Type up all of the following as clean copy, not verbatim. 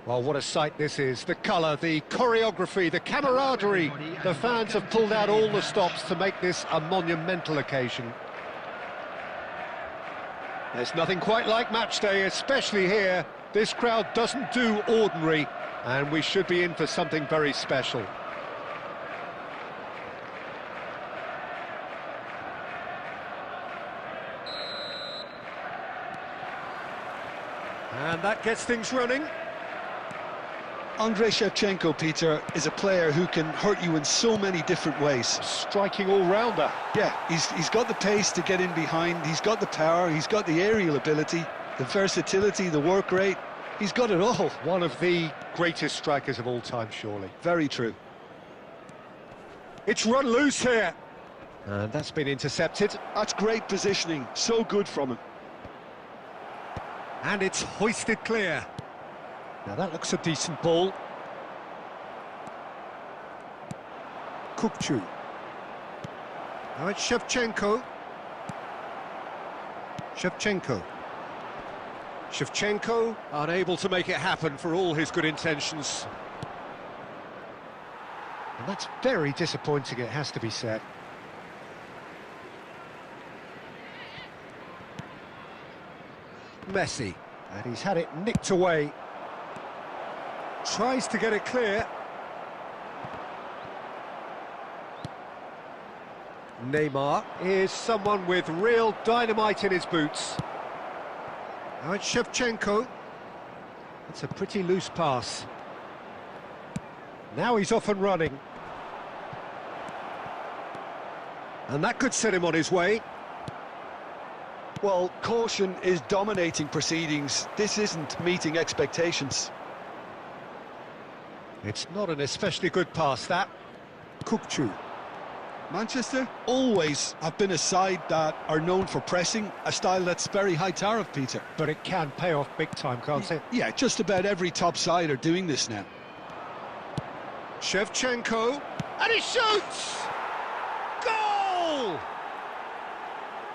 Well, what a sight this is. The colour, the choreography, the camaraderie. The fans have pulled out all the stops to make this a monumental occasion. There's nothing quite like match day, especially here. This crowd doesn't do ordinary, and we should be in for something very special. And that gets things running. Andrei Shevchenko, Peter, is a player who can hurt you in so many different ways. Striking all-rounder. Yeah, he's got the pace to get in behind, he's got the power, he's got the aerial ability, the versatility, the work rate. He's got it all. One of the greatest strikers of all time, surely. Very true. It's run loose here. And that's been intercepted. That's great positioning, so good from him. And it's hoisted clear. Now that looks a decent ball. Kukçu. Now it's Shevchenko. Shevchenko unable to make it happen for all his good intentions. And that's very disappointing, it has to be said. Messi, and he's had it nicked away. Tries to get it clear. Neymar is someone with real dynamite in his boots. Now it's Shevchenko. That's a pretty loose pass. Now he's off and running. And that could set him on his way. Well, caution is dominating proceedings. This isn't meeting expectations. It's not an especially good pass, that. Kukçu. Manchester always have been a side that are known for pressing, a style that's very high tariff, Peter. But it can pay off big time, can't it? Yeah, just about every top side are doing this now. Shevchenko, and he shoots! Goal!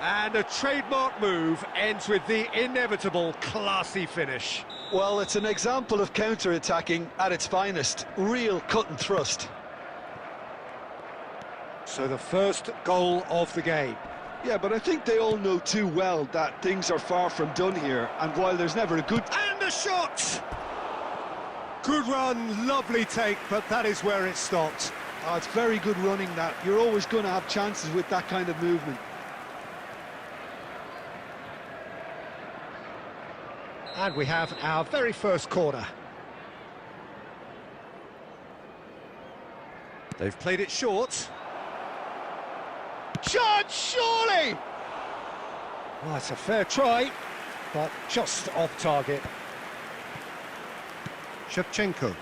And a trademark move ends with the inevitable classy finish. Well, it's an example of counter-attacking at its finest. Real cut and thrust. So the first goal of the game. Yeah, but I think they all know too well that things are far from done here, and while there's never a good... And a shot! Good run, lovely take, but that is where it stopped. Oh, it's very good running, that. You're always going to have chances with that kind of movement. And we have our very first corner. They've played it short. Chance, surely! Well, it's a fair try, but just off target. Shevchenko.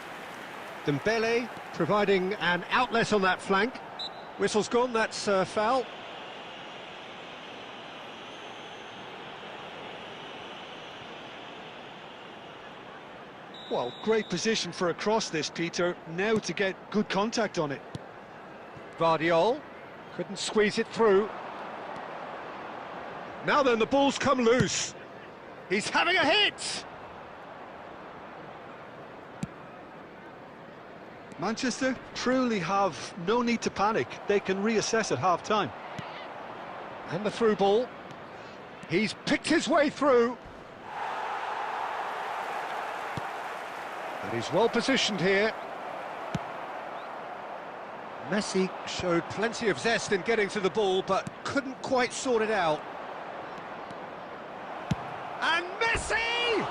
Dembele providing an outlet on that flank. Whistle's gone, that's foul. Well, great position for a cross this, Peter. Now to get good contact on it. Vardiol couldn't squeeze it through. Now then, the ball's come loose. He's having a hit! Manchester truly have no need to panic. They can reassess at half-time. And the through ball. He's picked his way through. And he's well positioned here. Messi showed plenty of zest in getting to the ball, but couldn't quite sort it out. And Messi!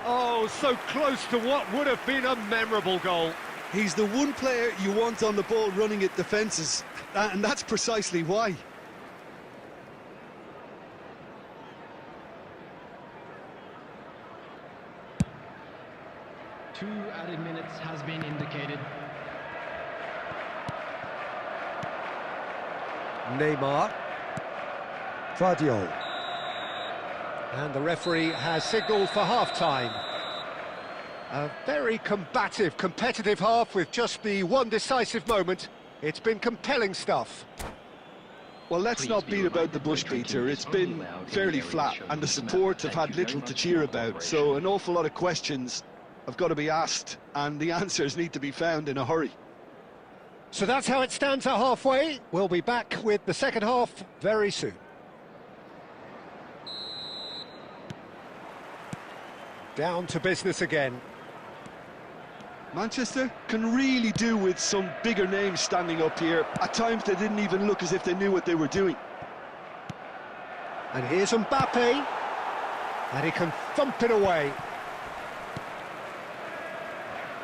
Oh, so close to what would have been a memorable goal. He's the one player you want on the ball running at defences, and that's precisely why. Two added minutes has been indicated. Neymar. Vardiol. And the referee has signalled for half-time. A very combative, competitive half with just the one decisive moment. It's been compelling stuff. Well, let's not beat about the bush, Peter. It's been fairly flat, and the support have had little to cheer about, so an awful lot of questions have got to be asked, and the answers need to be found in a hurry. So that's how it stands at halfway. We'll be back with the second half very soon. Down to business again. Manchester can really do with some bigger names standing up here. At times they didn't even look as if they knew what they were doing. And here's Mbappe. And he can thump it away.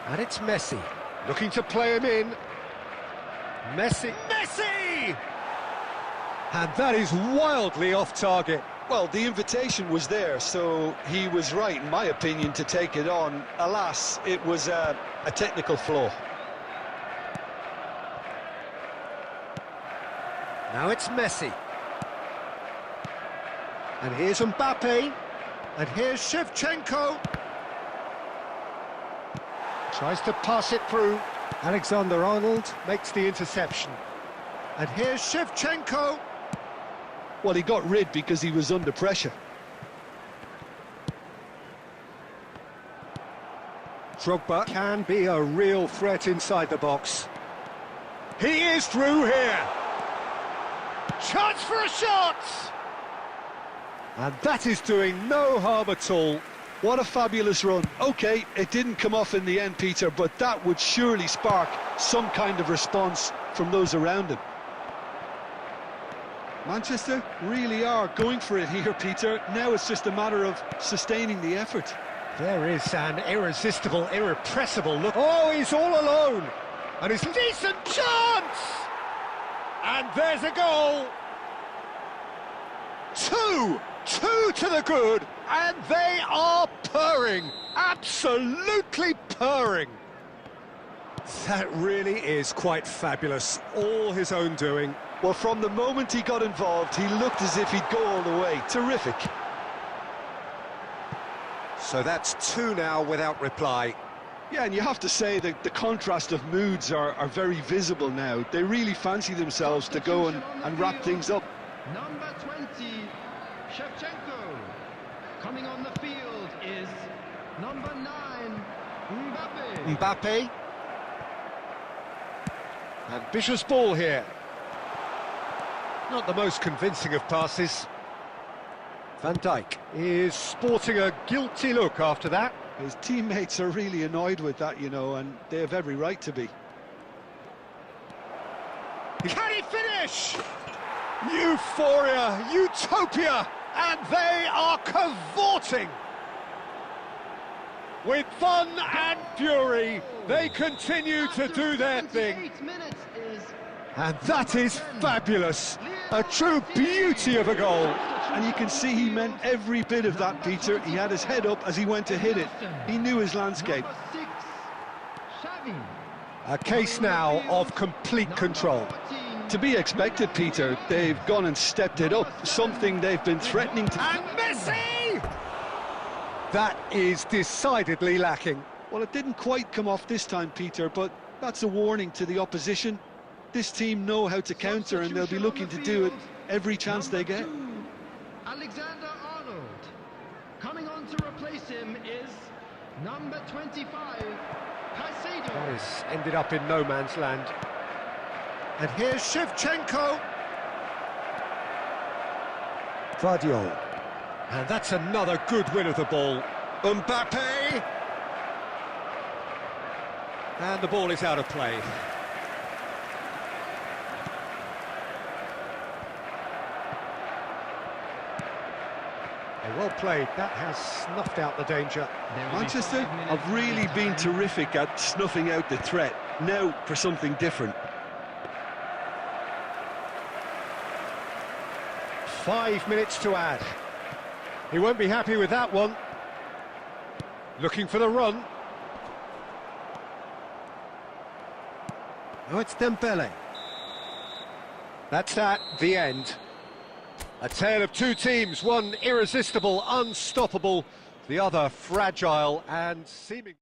And it's Messi, looking to play him in. Messi! And that is wildly off target. Well, the invitation was there, so he was right, in my opinion, to take it on. Alas, it was a technical flaw. Now it's Messi. And here's Mbappe. And here's Shevchenko. Tries to pass it through. Alexander-Arnold makes the interception. And here's Shevchenko. Well, he got rid because he was under pressure. Drogba can be a real threat inside the box. He is through here. Chance for a shot! And that is doing no harm at all. What a fabulous run. OK, it didn't come off in the end, Peter, but that would surely spark some kind of response from those around him. Manchester really are going for it here, Peter. Now it's just a matter of sustaining the effort. There is an irresistible, irrepressible look. Oh, he's all alone. And it's a decent chance! And there's a goal. Two to the good, and they are purring. Absolutely purring. That really is quite fabulous. All his own doing. Well, from the moment he got involved, he looked as if he'd go all the way. Terrific. So that's two now without reply. Yeah, and you have to say that the contrast of moods are very visible now. They really fancy themselves to go and wrap things up. Number 20, Shevchenko. Coming on the field is number 9, Mbappe. Mbappe. Ambitious ball here. Not the most convincing of passes. Van Dijk is sporting a guilty look after that. His teammates are really annoyed with that, you know, and they have every right to be. Can he finish? Euphoria, utopia, and they are cavorting. With fun and fury, they continue to do their thing. 8 minutes is And that is fabulous. A true beauty of a goal. And you can see he meant every bit of that, Peter. He had his head up as he went to hit it. He knew his landscape. A case now of complete control. To be expected, Peter. They've gone and stepped it up. Something they've been threatening to... And Messi! That is decidedly lacking. Well, it didn't quite come off this time, Peter, but that's a warning to the opposition. This team know how to counter, and they'll be looking to do it every chance they get. Alexander-Arnold. Coming on to replace him is number 25, Caicedo. Boris ended up in no man's land. And here's Shevchenko. Vardiol. And that's another good win of the ball. Mbappe. And the ball is out of play. Well played. That has snuffed out the danger. Manchester have really been terrific at snuffing out the threat. Now for something different. 5 minutes to add. He won't be happy with that one. Looking for the run. Oh, it's Dembele. That's that, the end. A tale of two teams, one irresistible, unstoppable, the other fragile and seeming...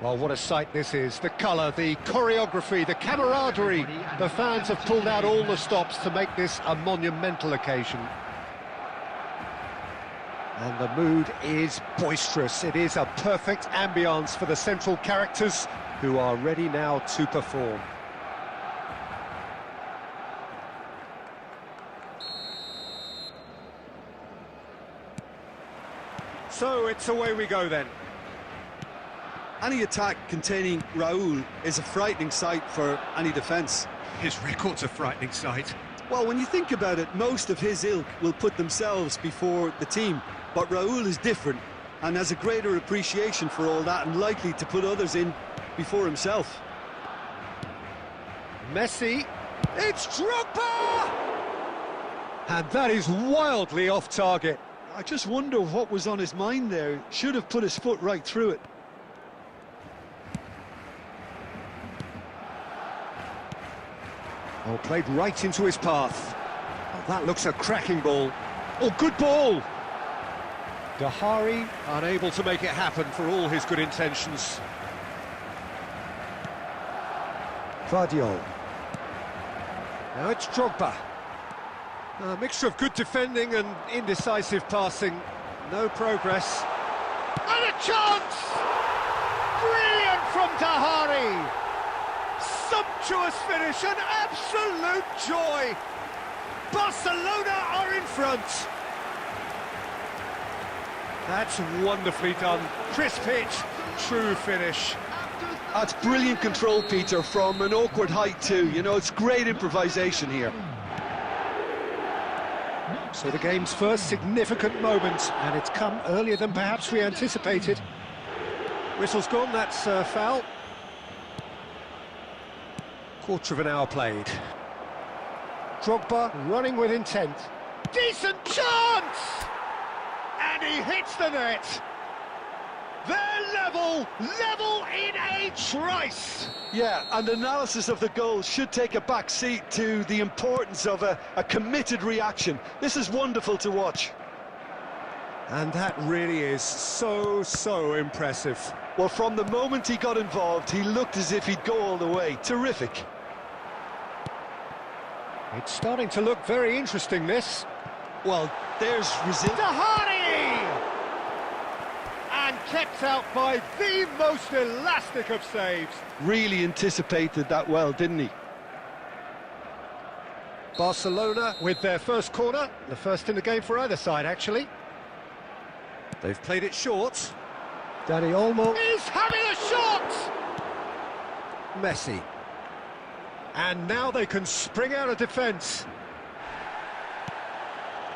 Well, what a sight this is. The colour, the choreography, the camaraderie. The fans have pulled out all the stops to make this a monumental occasion. And the mood is boisterous. It is a perfect ambience for the central characters who are ready now to perform. So it's away we go then. Any attack containing Raul is a frightening sight for any defence. His record's a frightening sight. Well, when you think about it, most of his ilk will put themselves before the team. But Raul is different and has a greater appreciation for all that and likely to put others in before himself. Messi. It's Drogba! And that is wildly off target. I just wonder what was on his mind there. Should have put his foot right through it. Oh, played right into his path. Oh, that looks a cracking ball. Oh, good ball! Dahari unable to make it happen for all his good intentions. Guardiola. Now it's Drogba. A mixture of good defending and indecisive passing. No progress. And a chance! Brilliant from Tahari! Sumptuous finish, an absolute joy! Barcelona are in front! That's wonderfully done. Crisp hit, true finish. That's brilliant control, Peter, from an awkward height too. You know, it's great improvisation here. So the game's first significant moment, and it's come earlier than perhaps we anticipated. Whistle's gone, that's a foul. Quarter of an hour played. Drogba running with intent. Decent chance! And he hits the net. They're level in a trice. Yeah, and analysis of the goal should take a back seat to the importance of a committed reaction. This is wonderful to watch. And that really is so impressive. Well, from the moment he got involved, he looked as if he'd go all the way. Terrific. It's starting to look very interesting, this. Well, there's resilience. Tahari! And kept out by the most elastic of saves. Really anticipated that well, didn't he? Barcelona with their first corner, the first in the game for either side, actually. They've played it short. Dani Olmo is having a shot! Messi. And now they can spring out of defence.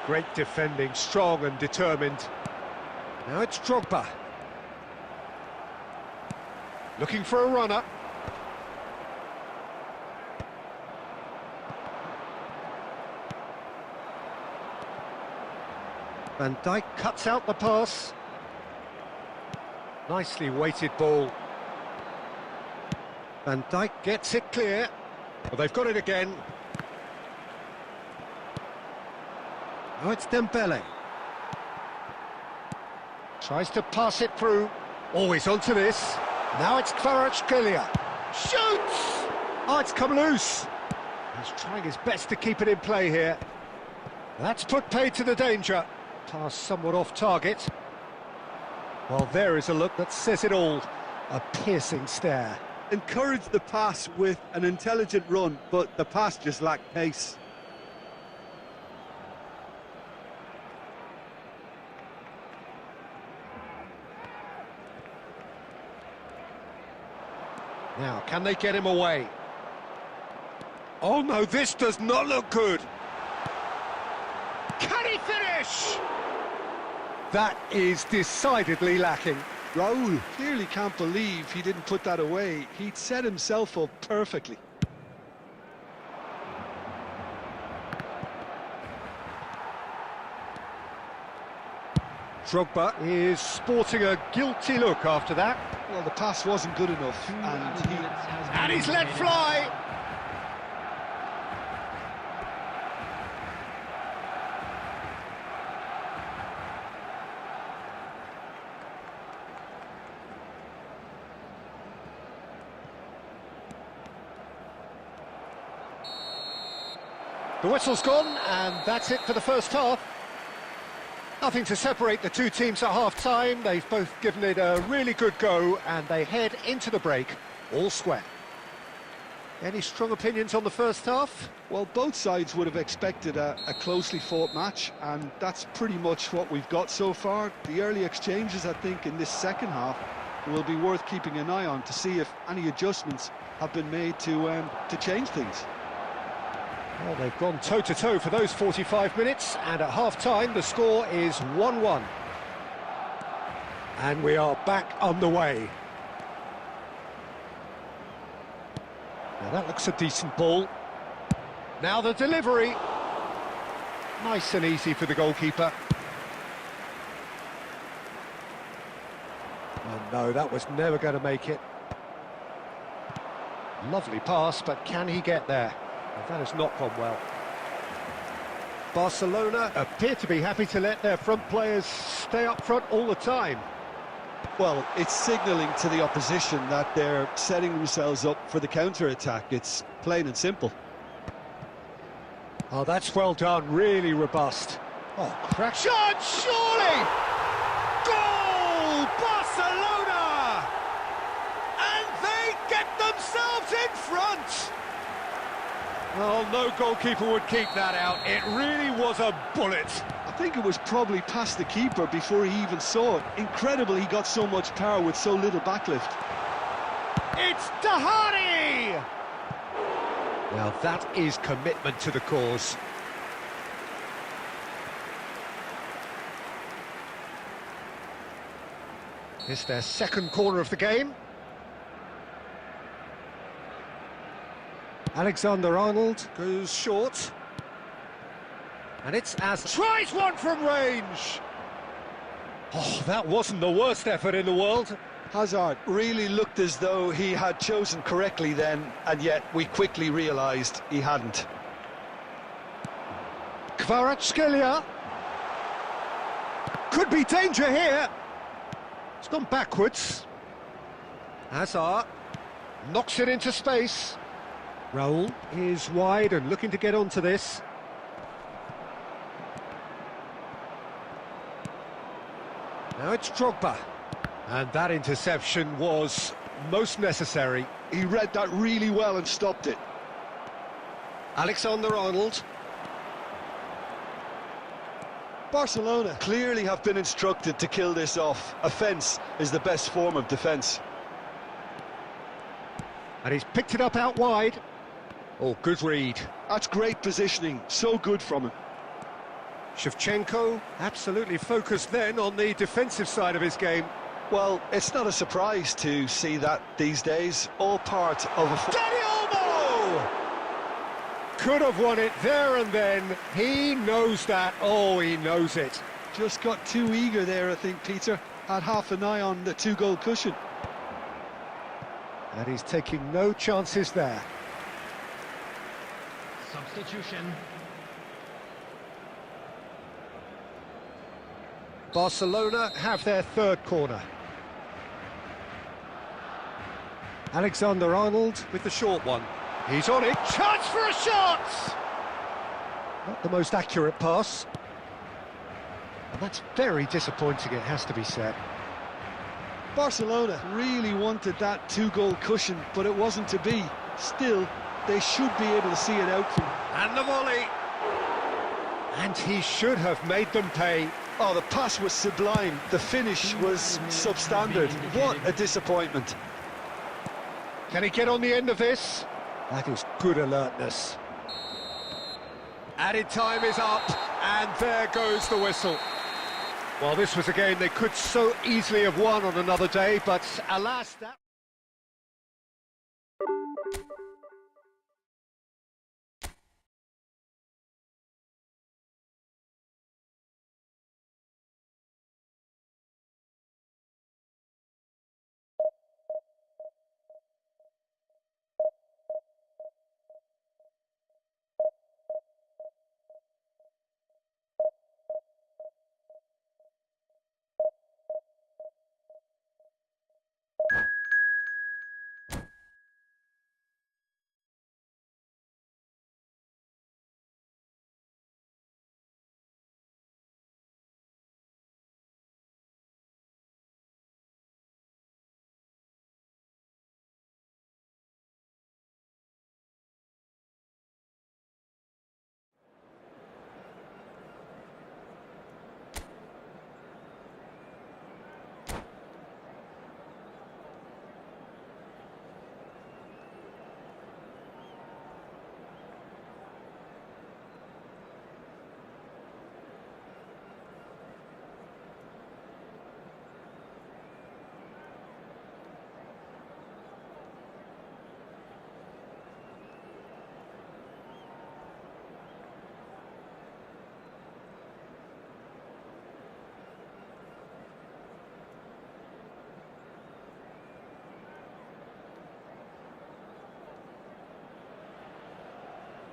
Great defending, strong and determined. Now it's Drogba. Looking for a runner. Van Dijk cuts out the pass. Nicely weighted ball. Van Dijk gets it clear. Well, they've got it again. Oh, it's Dembele. Tries to pass it through. Always onto this. Now it's Kvaratskhelia. Shoots! Oh, it's come loose. He's trying his best to keep it in play here. That's put paid to the danger. Pass somewhat off target. Well, there is a look that says it all. A piercing stare. Encouraged the pass with an intelligent run, but the pass just lacked pace. Now, can they get him away? Oh no, this does not look good. Can he finish? That is decidedly lacking. Raul clearly can't believe he didn't put that away. He'd set himself up perfectly. Drogba is sporting a guilty look after that. Well, the pass wasn't good enough, and he's let fly! The whistle's gone, and that's it for the first half. Nothing to separate the two teams at half-time. They've both given it a really good go, and they head into the break all square. Any strong opinions on the first half? Well, both sides would have expected a closely fought match, and that's pretty much what we've got so far. The early exchanges, I think, in this second half will be worth keeping an eye on to see if any adjustments have been made to change things. Well, they've gone toe-to-toe for those 45 minutes, and at half-time the score is 1-1. And we are back on the way. Now that looks a decent ball. Now the delivery. Nice and easy for the goalkeeper. Oh no, that was never going to make it. Lovely pass, but can he get there? That has not gone well. Barcelona appear to be happy to let their front players stay up front all the time. Well, it's signalling to the opposition that they're setting themselves up for the counter-attack. It's plain and simple. Oh, that's well done, really robust. Oh, crack shot, surely! Goal! Barcelona! And they get themselves in front! Well, no goalkeeper would keep that out. It really was a bullet. I think it was probably past the keeper before he even saw it. Incredible he got so much power with so little backlift. It's Dahani! Now that is commitment to the cause. It's their second corner of the game. Alexander-Arnold goes short. And it's as... tries one from range! Oh, that wasn't the worst effort in the world. Hazard really looked as though he had chosen correctly then, and yet we quickly realised he hadn't. Kvaratskhelia. Could be danger here. It's gone backwards. Hazard knocks it into space. Raul is wide and looking to get onto this. Now it's Drogba. And that interception was most necessary. He read that really well and stopped it. Alexander-Arnold. Barcelona clearly have been instructed to kill this off. Offence is the best form of defence. And he's picked it up out wide. Oh, good read. That's great positioning, so good from him. Shevchenko absolutely focused then on the defensive side of his game. Well, it's not a surprise to see that these days, all part of a... Danny Olmo! Could have won it there and then. He knows that. Oh, he knows it. Just got too eager there, I think, Peter. Had half an eye on the two-goal cushion. And he's taking no chances there. Substitution. Barcelona have their third corner. Alexander-Arnold with the short one. He's on it. Chance for a shot! Not the most accurate pass. And that's very disappointing, it has to be said. Barcelona really wanted that two-goal cushion, but it wasn't to be. Still, they should be able to see it out from... And the volley! And he should have made them pay. Oh, the pass was sublime. The finish was substandard. What a disappointment. Can he get on the end of this? That is good alertness. Added time is up, and there goes the whistle. Well, this was a game they could so easily have won on another day, but alas, that...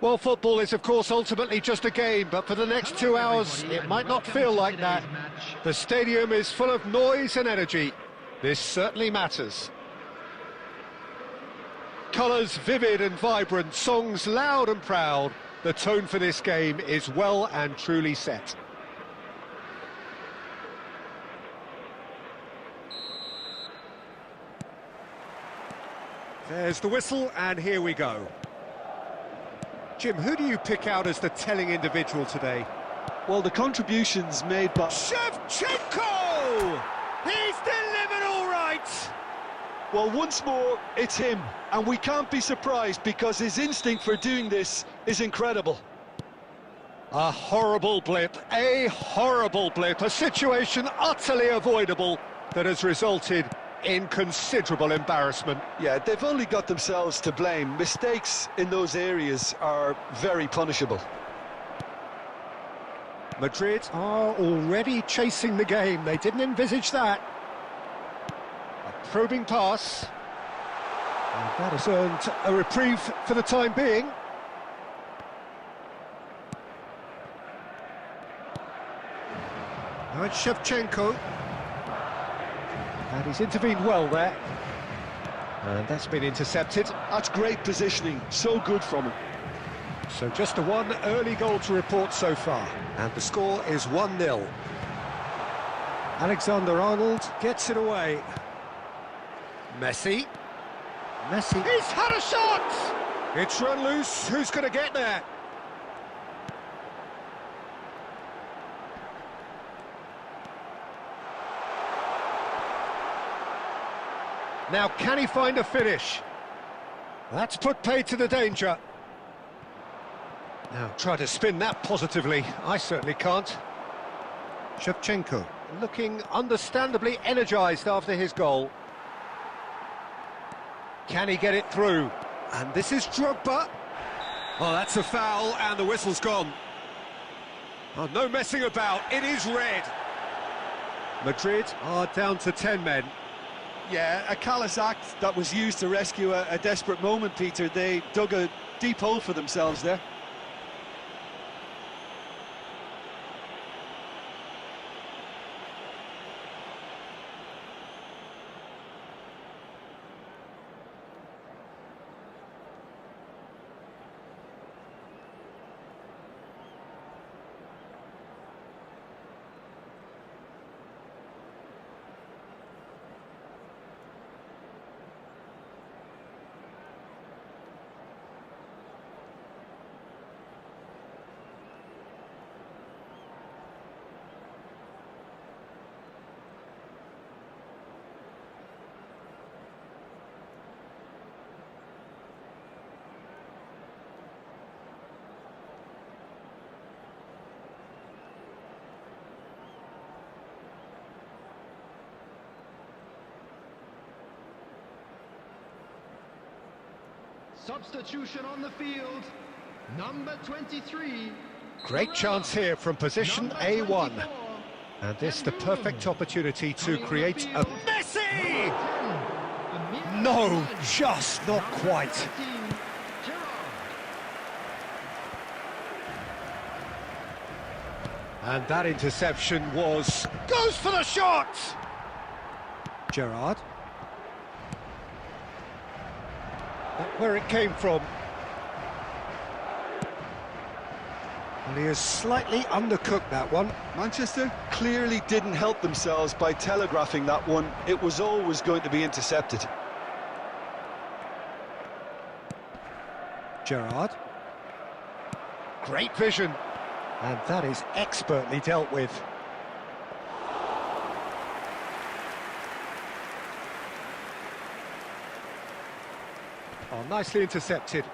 Well, football is, of course, ultimately just a game, but for the next 2 hours, it might not feel like that. The stadium is full of noise and energy. This certainly matters. Colours vivid and vibrant, songs loud and proud. The tone for this game is well and truly set. There's the whistle, and here we go. Jim, who do you pick out as the telling individual today? Well, the contributions made by Shevchenko! He's delivered all right! Well, once more, it's him, and we can't be surprised because his instinct for doing this is incredible. A horrible blip, a situation utterly avoidable that has resulted in considerable embarrassment. Yeah, they've only got themselves to blame. Mistakes in those areas are very punishable. Madrid are already chasing the game. They didn't envisage that. A probing pass. And that has earned a reprieve for the time being. Now it's Shevchenko. And he's intervened well there. And that's been intercepted. That's great positioning. So good from him. So just the one early goal to report so far. And the score is 1-0. Alexander-Arnold gets it away. Messi. He's had a shot! It's run loose. Who's going to get there? Now, can he find a finish? That's put paid to the danger. Now, try to spin that positively. I certainly can't. Shevchenko, looking understandably energised after his goal. Can he get it through? And this is Drogba. Oh, that's a foul, and the whistle's gone. Oh, no messing about. It is red. Madrid are down to 10 men. Yeah, a callous act that was used to rescue a desperate moment, Peter. They dug a deep hole for themselves there. Substitution on the field, number 23. Great chance here from position A1. And this the perfect opportunity to create a... Messi! No, just not quite. And that interception goes for the shot! Gerrard. Where it came from. Well, he has slightly undercooked that one. Manchester clearly didn't help themselves by telegraphing that one. It was always going to be intercepted. Gerrard. Great vision. And that is expertly dealt with. Oh, nicely intercepted.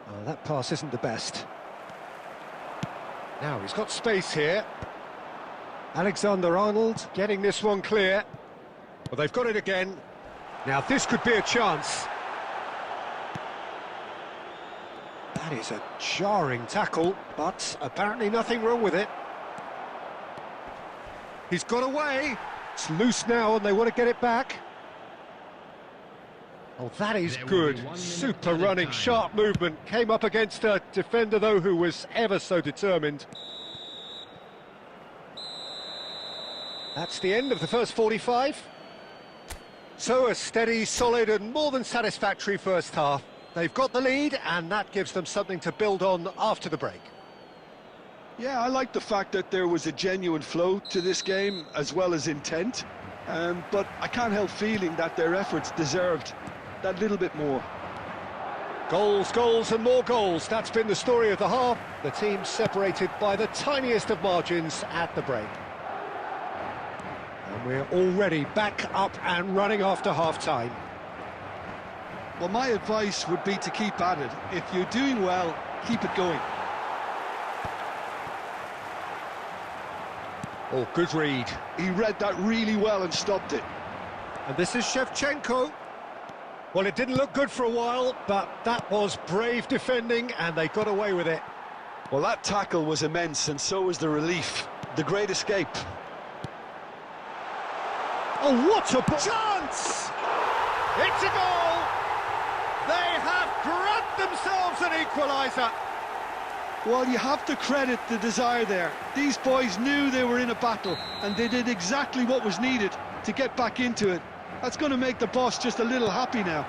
Oh, that pass isn't the best. Now he's got space here. Alexander-Arnold getting this one clear. Well, they've got it again. Now this could be a chance. That is a jarring tackle, but apparently nothing wrong with it. He's got away. It's loose now and they want to get it back. Oh, that is good. Super running, sharp movement. Came up against a defender, though, who was ever so determined. That's the end of the first 45. So a steady, solid and more than satisfactory first half. They've got the lead and that gives them something to build on after the break. Yeah, I like the fact that there was a genuine flow to this game as well as intent. But I can't help feeling that their efforts deserved that little bit more. Goals, goals and more goals. That's been the story of the half. The team separated by the tiniest of margins at the break. And we're already back up and running after half-time. Well, my advice would be to keep at it. If you're doing well, keep it going. Oh, good read. He read that really well and stopped it. And this is Shevchenko. Well, it didn't look good for a while, but that was brave defending and they got away with it. Well, that tackle was immense and so was the relief. The great escape. Oh, what a chance! It's a goal! They have grabbed themselves an equaliser. Well, you have to credit the desire there. These boys knew they were in a battle and they did exactly what was needed to get back into it. That's going to make the boss just a little happy now.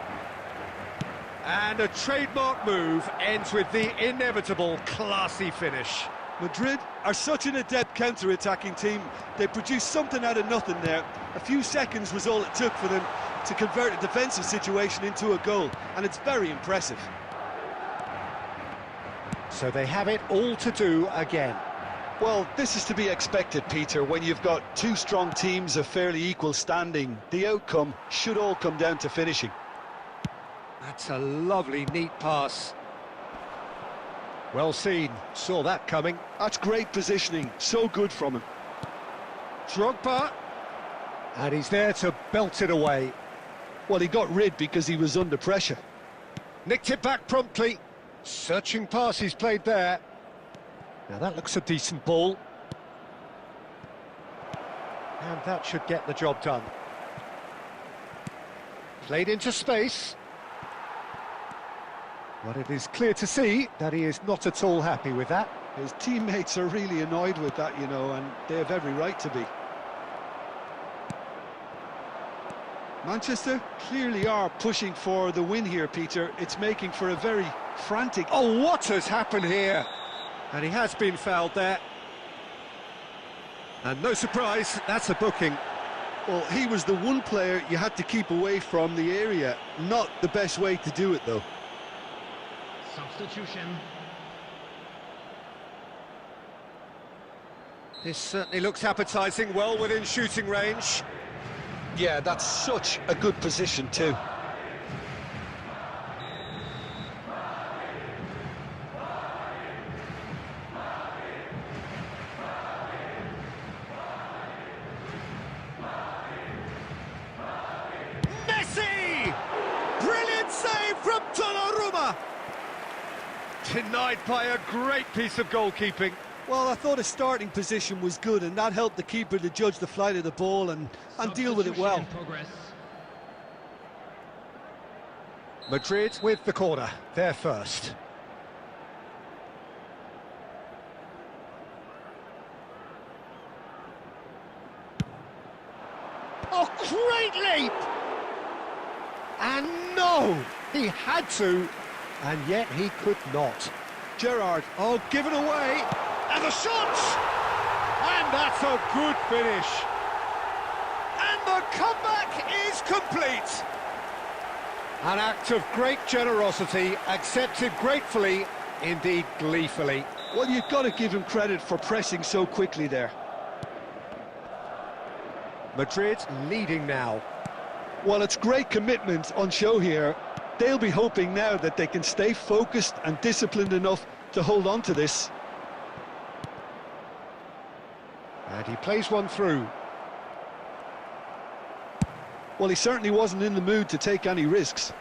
And a trademark move ends with the inevitable classy finish. Madrid are such an adept counter-attacking team. They produced something out of nothing there. A few seconds was all it took for them to convert a defensive situation into a goal, and it's very impressive. So they have it all to do again. Well, this is to be expected, Peter. When you've got two strong teams of fairly equal standing, the outcome should all come down to finishing. That's a lovely, neat pass. Well seen, saw that coming. That's great positioning, so good from him. Drogba, and he's there to belt it away. Well, he got rid because he was under pressure. Nicked it back promptly. Searching pass he's played there. Now that looks a decent ball. And that should get the job done. Played into space. But it is clear to see that he is not at all happy with that. His teammates are really annoyed with that, you know, and they have every right to be. Manchester clearly are pushing for the win here, Peter. It's making for a very frantic... Oh, what has happened here? And he has been fouled there. And no surprise, that's a booking. Well, he was the one player you had to keep away from the area. Not the best way to do it, though. Substitution. This certainly looks appetising, well within shooting range. Yeah, that's such a good position too. Messi! Brilliant save from Donnarumma! Denied by a great piece of goalkeeping. Well, I thought his starting position was good, and that helped the keeper to judge the flight of the ball and deal with it well. Madrid with the corner, they're first. Oh, great leap! And no, he had to, and yet he could not. Gerrard, oh, given away, and the shot! And that's a good finish. And the comeback is complete. An act of great generosity, accepted gratefully, indeed gleefully. well, you've got to give him credit for pressing so quickly there. Madrid leading now. Well, it's great commitment on show here. They'll be hoping now that they can stay focused and disciplined enough to hold on to this. And he plays one through. Well, he certainly wasn't in the mood to take any risks.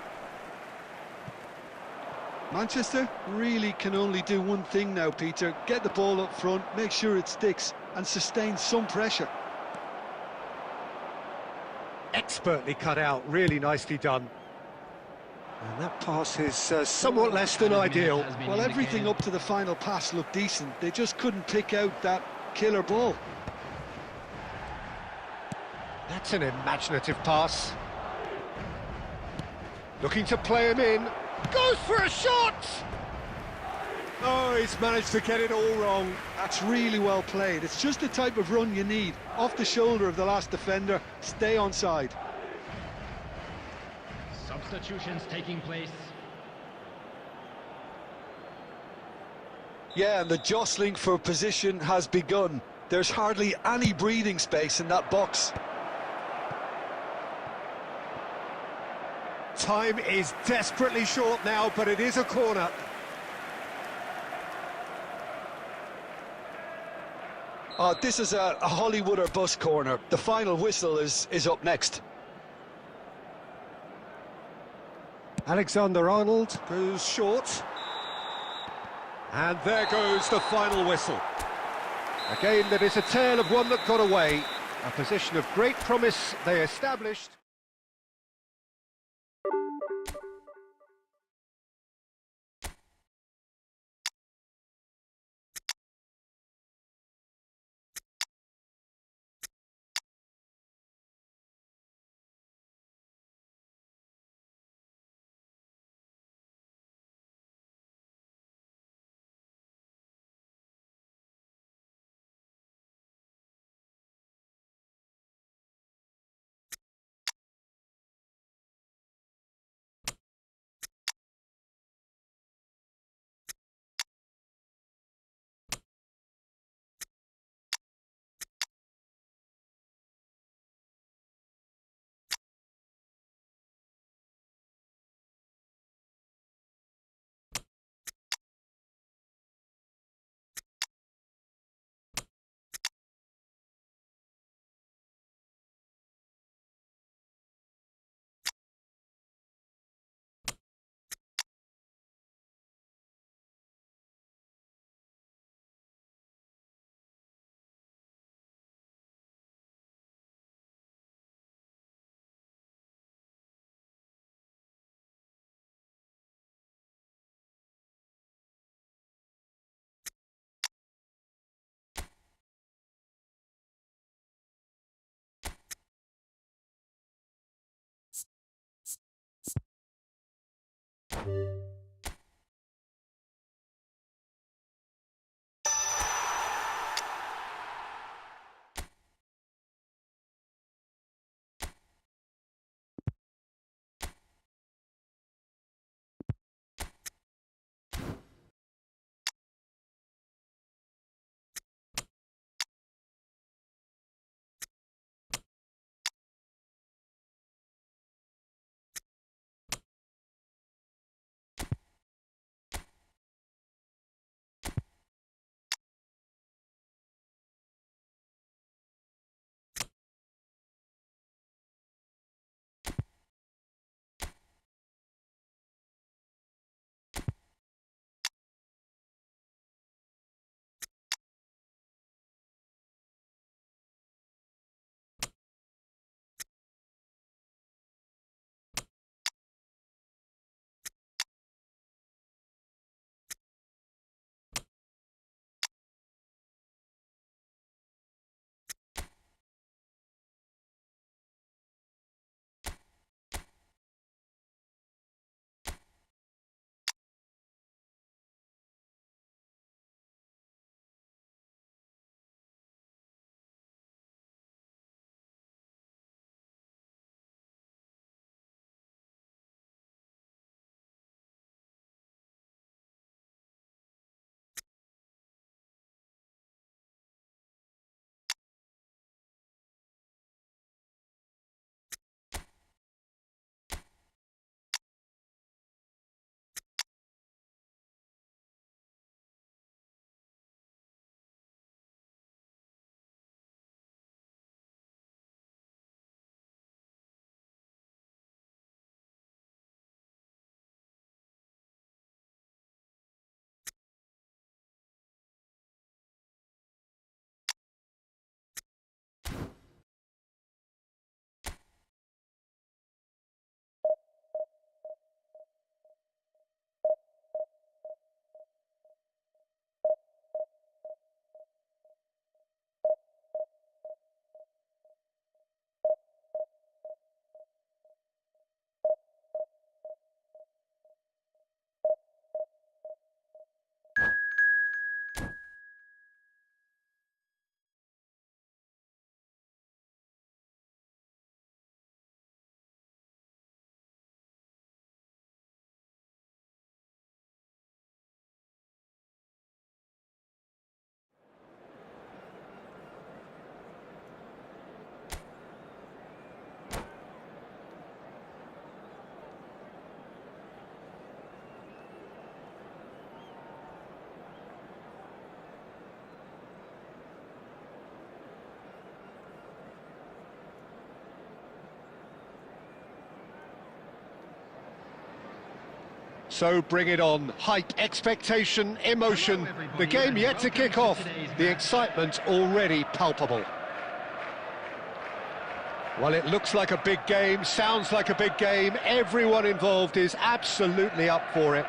Manchester really can only do one thing now, Peter. Get the ball up front, make sure it sticks, and sustain some pressure. Expertly cut out, really nicely done. And that pass is somewhat less than ideal. Well, everything up to the final pass looked decent. They just couldn't pick out that killer ball. That's an imaginative pass. Looking to play him in. Goes for a shot! Oh, he's managed to get it all wrong. That's really well played. It's just the type of run you need. Off the shoulder of the last defender, stay onside. Substitutions taking place. Yeah, and the jostling for position has begun. There's hardly any breathing space in that box. Time is desperately short now, but it is a corner. This is a Hollywood or bust corner. The final whistle is up next. Alexander-Arnold goes short. And there goes the final whistle. A game that is a tale of one that got away. A position of great promise they established. So bring it on. Hype, expectation, emotion. The game yet to kick off. The excitement already palpable. Well, it looks like a big game, sounds like a big game. Everyone involved is absolutely up for it.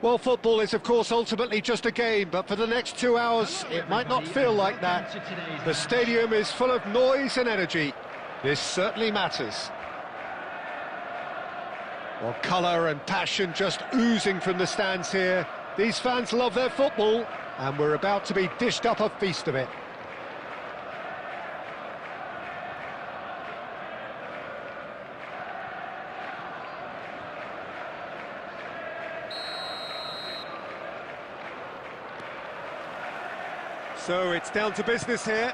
Well, football is, of course, ultimately just a game, but for the next 2 hours, it might not feel like that. The stadium is full of noise and energy. This certainly matters. Well, colour and passion just oozing from the stands here. These fans love their football, and we're about to be dished up a feast of it. So it's down to business here.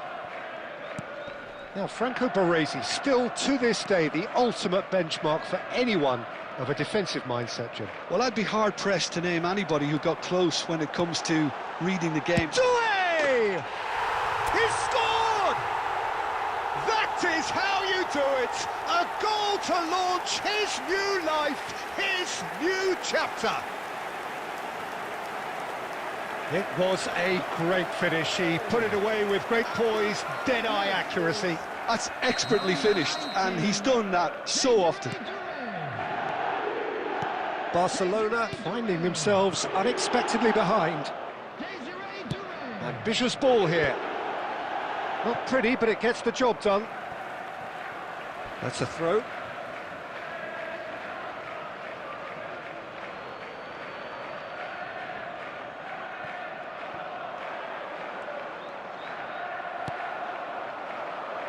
Now, Franco Baresi, still to this day, the ultimate benchmark for anyone of a defensive mindset, Jim. Well, I'd be hard-pressed to name anybody who got close when it comes to reading the game. Doué! He scored! That is how you do it! A goal to launch his new life, his new chapter. It was a great finish. He put it away with great poise, dead-eye accuracy. That's expertly finished, and he's done that so often. Barcelona finding themselves unexpectedly behind. Ambitious ball here. Not pretty, but it gets the job done. That's a throw.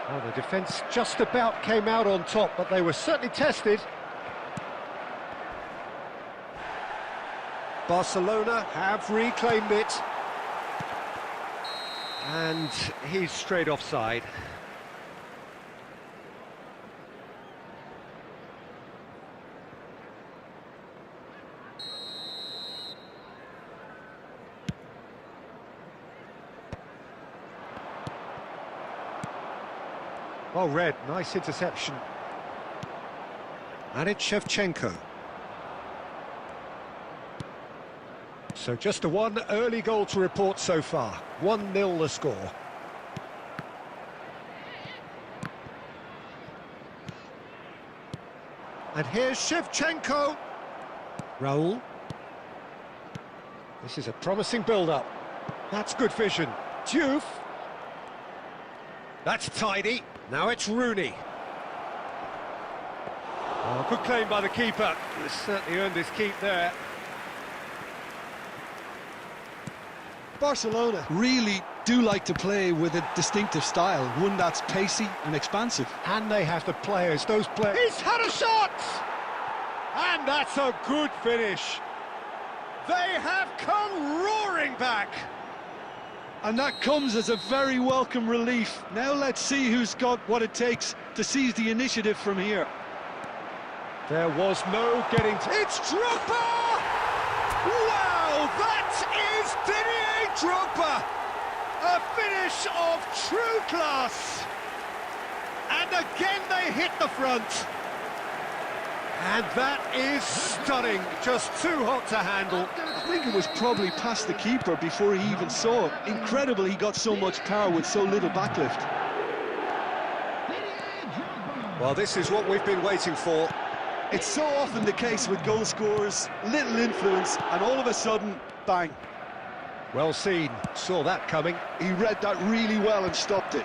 Well, the defence just about came out on top, but they were certainly tested. Barcelona have reclaimed it. And he's straight offside. Well read, nice interception. And it's Shevchenko. So just a one early goal to report so far. 1-0 the score. And here's Shevchenko. Raul. This is a promising build-up. That's good vision. Diouf. That's tidy. Now it's Rooney. Oh, good claim by the keeper. He's certainly earned his keep there. Barcelona really do like to play with a distinctive style, one that's pacey and expansive. And they have the players, those players. He's had a shot! And that's a good finish. They have come roaring back. And that comes as a very welcome relief. Now let's see who's got what it takes to seize the initiative from here. There was no getting to... It's Drogba! Wow, that is Didier Drogba! A finish of true class! And again they hit the front. And that is stunning, just too hot to handle. I think it was probably past the keeper before he even saw it. Incredible he got so much power with so little backlift. Well, this is what we've been waiting for. It's so often the case with goal scorers, little influence, and all of a sudden, bang. Well seen, saw that coming. He read that really well and stopped it.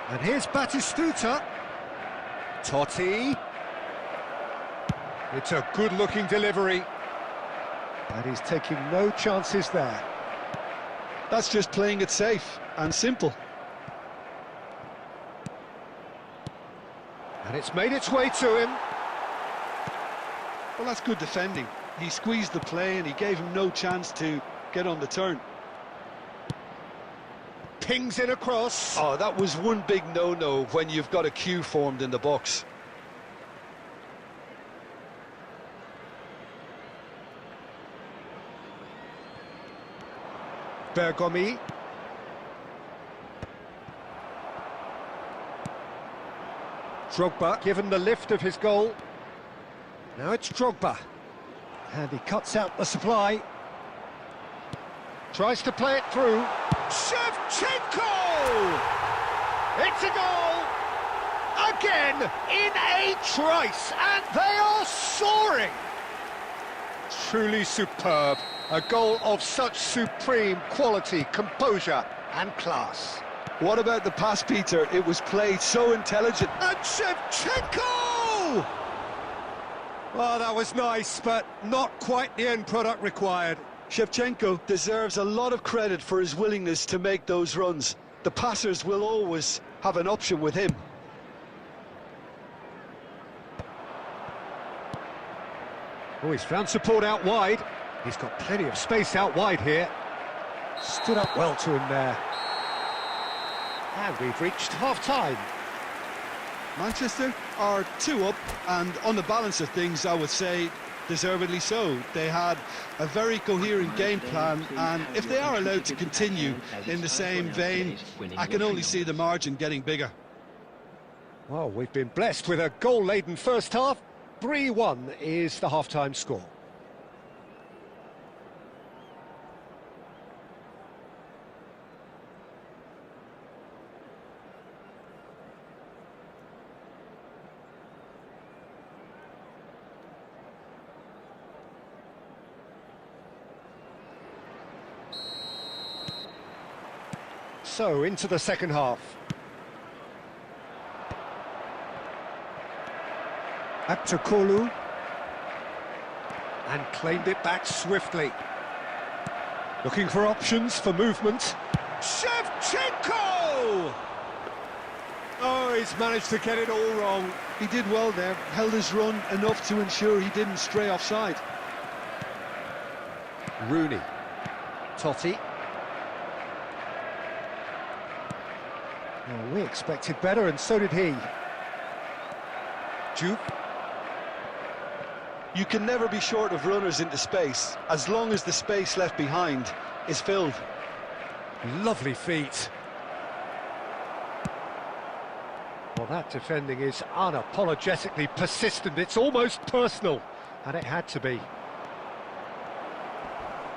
And here's Batistuta. Totti. It's a good-looking delivery. And he's taking no chances there. That's just playing it safe and simple. And it's made its way to him. Well, that's good defending. He squeezed the play and he gave him no chance to get on the turn. Pings it across. Oh, that was one big no-no when you've got a queue formed in the box. Bergomi. Drogba given the lift of his goal. Now it's Drogba. And he cuts out the supply. Tries to play it through. Shevchenko! It's a goal! Again, in a trice, and they are soaring! Truly superb. A goal of such supreme quality, composure and class. What about the pass, Peter? It was played so intelligent. And Shevchenko! Well, that was nice, but not quite the end product required. Shevchenko deserves a lot of credit for his willingness to make those runs. The passers will always have an option with him. Oh, he's found support out wide. He's got plenty of space out wide here. Stood up well to him there. And we've reached half-time. Manchester are 2 up, and on the balance of things, I would say deservedly so. They had a very coherent game plan, and if they are allowed to continue in the same vein, I can only see the margin getting bigger. Well, we've been blessed with a goal-laden first half. 3-1 is the half-time score. So, into the second half. Aptokolu. And claimed it back swiftly. Looking for options for movement. Shevchenko! Oh, he's managed to get it all wrong. He did well there, held his run enough to ensure he didn't stray offside. Rooney. Totti. Well, we expected better, and so did he. Jupe. You can never be short of runners into space, as long as the space left behind is filled. Lovely feet. Well, that defending is unapologetically persistent. It's almost personal, and it had to be.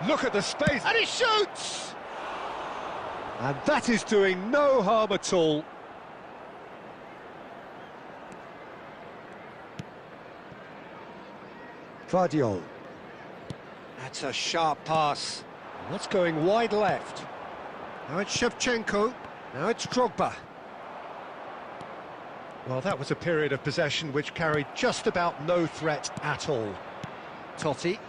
Look at the space, and he shoots! And that is doing no harm at all. Vardiol. That's a sharp pass. And that's going wide left. Now it's Shevchenko. Now it's Drogba. Well, that was a period of possession which carried just about no threat at all. Totti.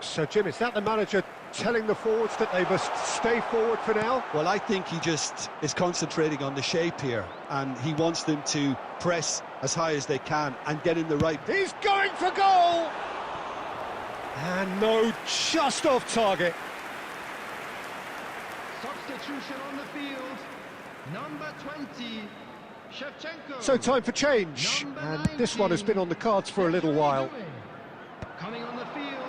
So, Jim, is that the manager telling the forwards that they must stay forward for now? Well, I think he just is concentrating on the shape here, and he wants them to press as high as they can and get in the right... He's going for goal! And no, just off target. Substitution on the field. Number 20, Shevchenko. So time for change. And this one has been on the cards for a little while. Coming on the field.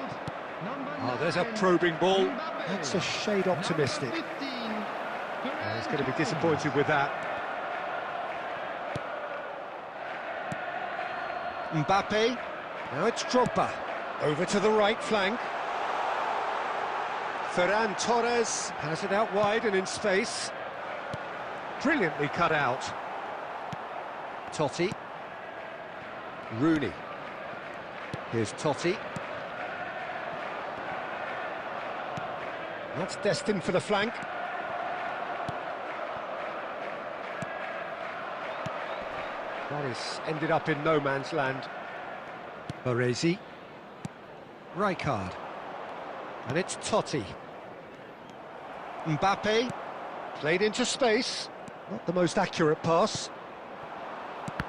Oh, there's a probing ball. That's a shade optimistic. He's going to be disappointed with that. Mbappe. Now it's Drogba. Over to the right flank. Ferran Torres has it out wide and in space. Brilliantly cut out. Totti. Rooney. Here's Totti. That's destined for the flank. That is ended up in no man's land. Baresi. Rijkaard. And it's Totti. Mbappe. Played into space. Not the most accurate pass.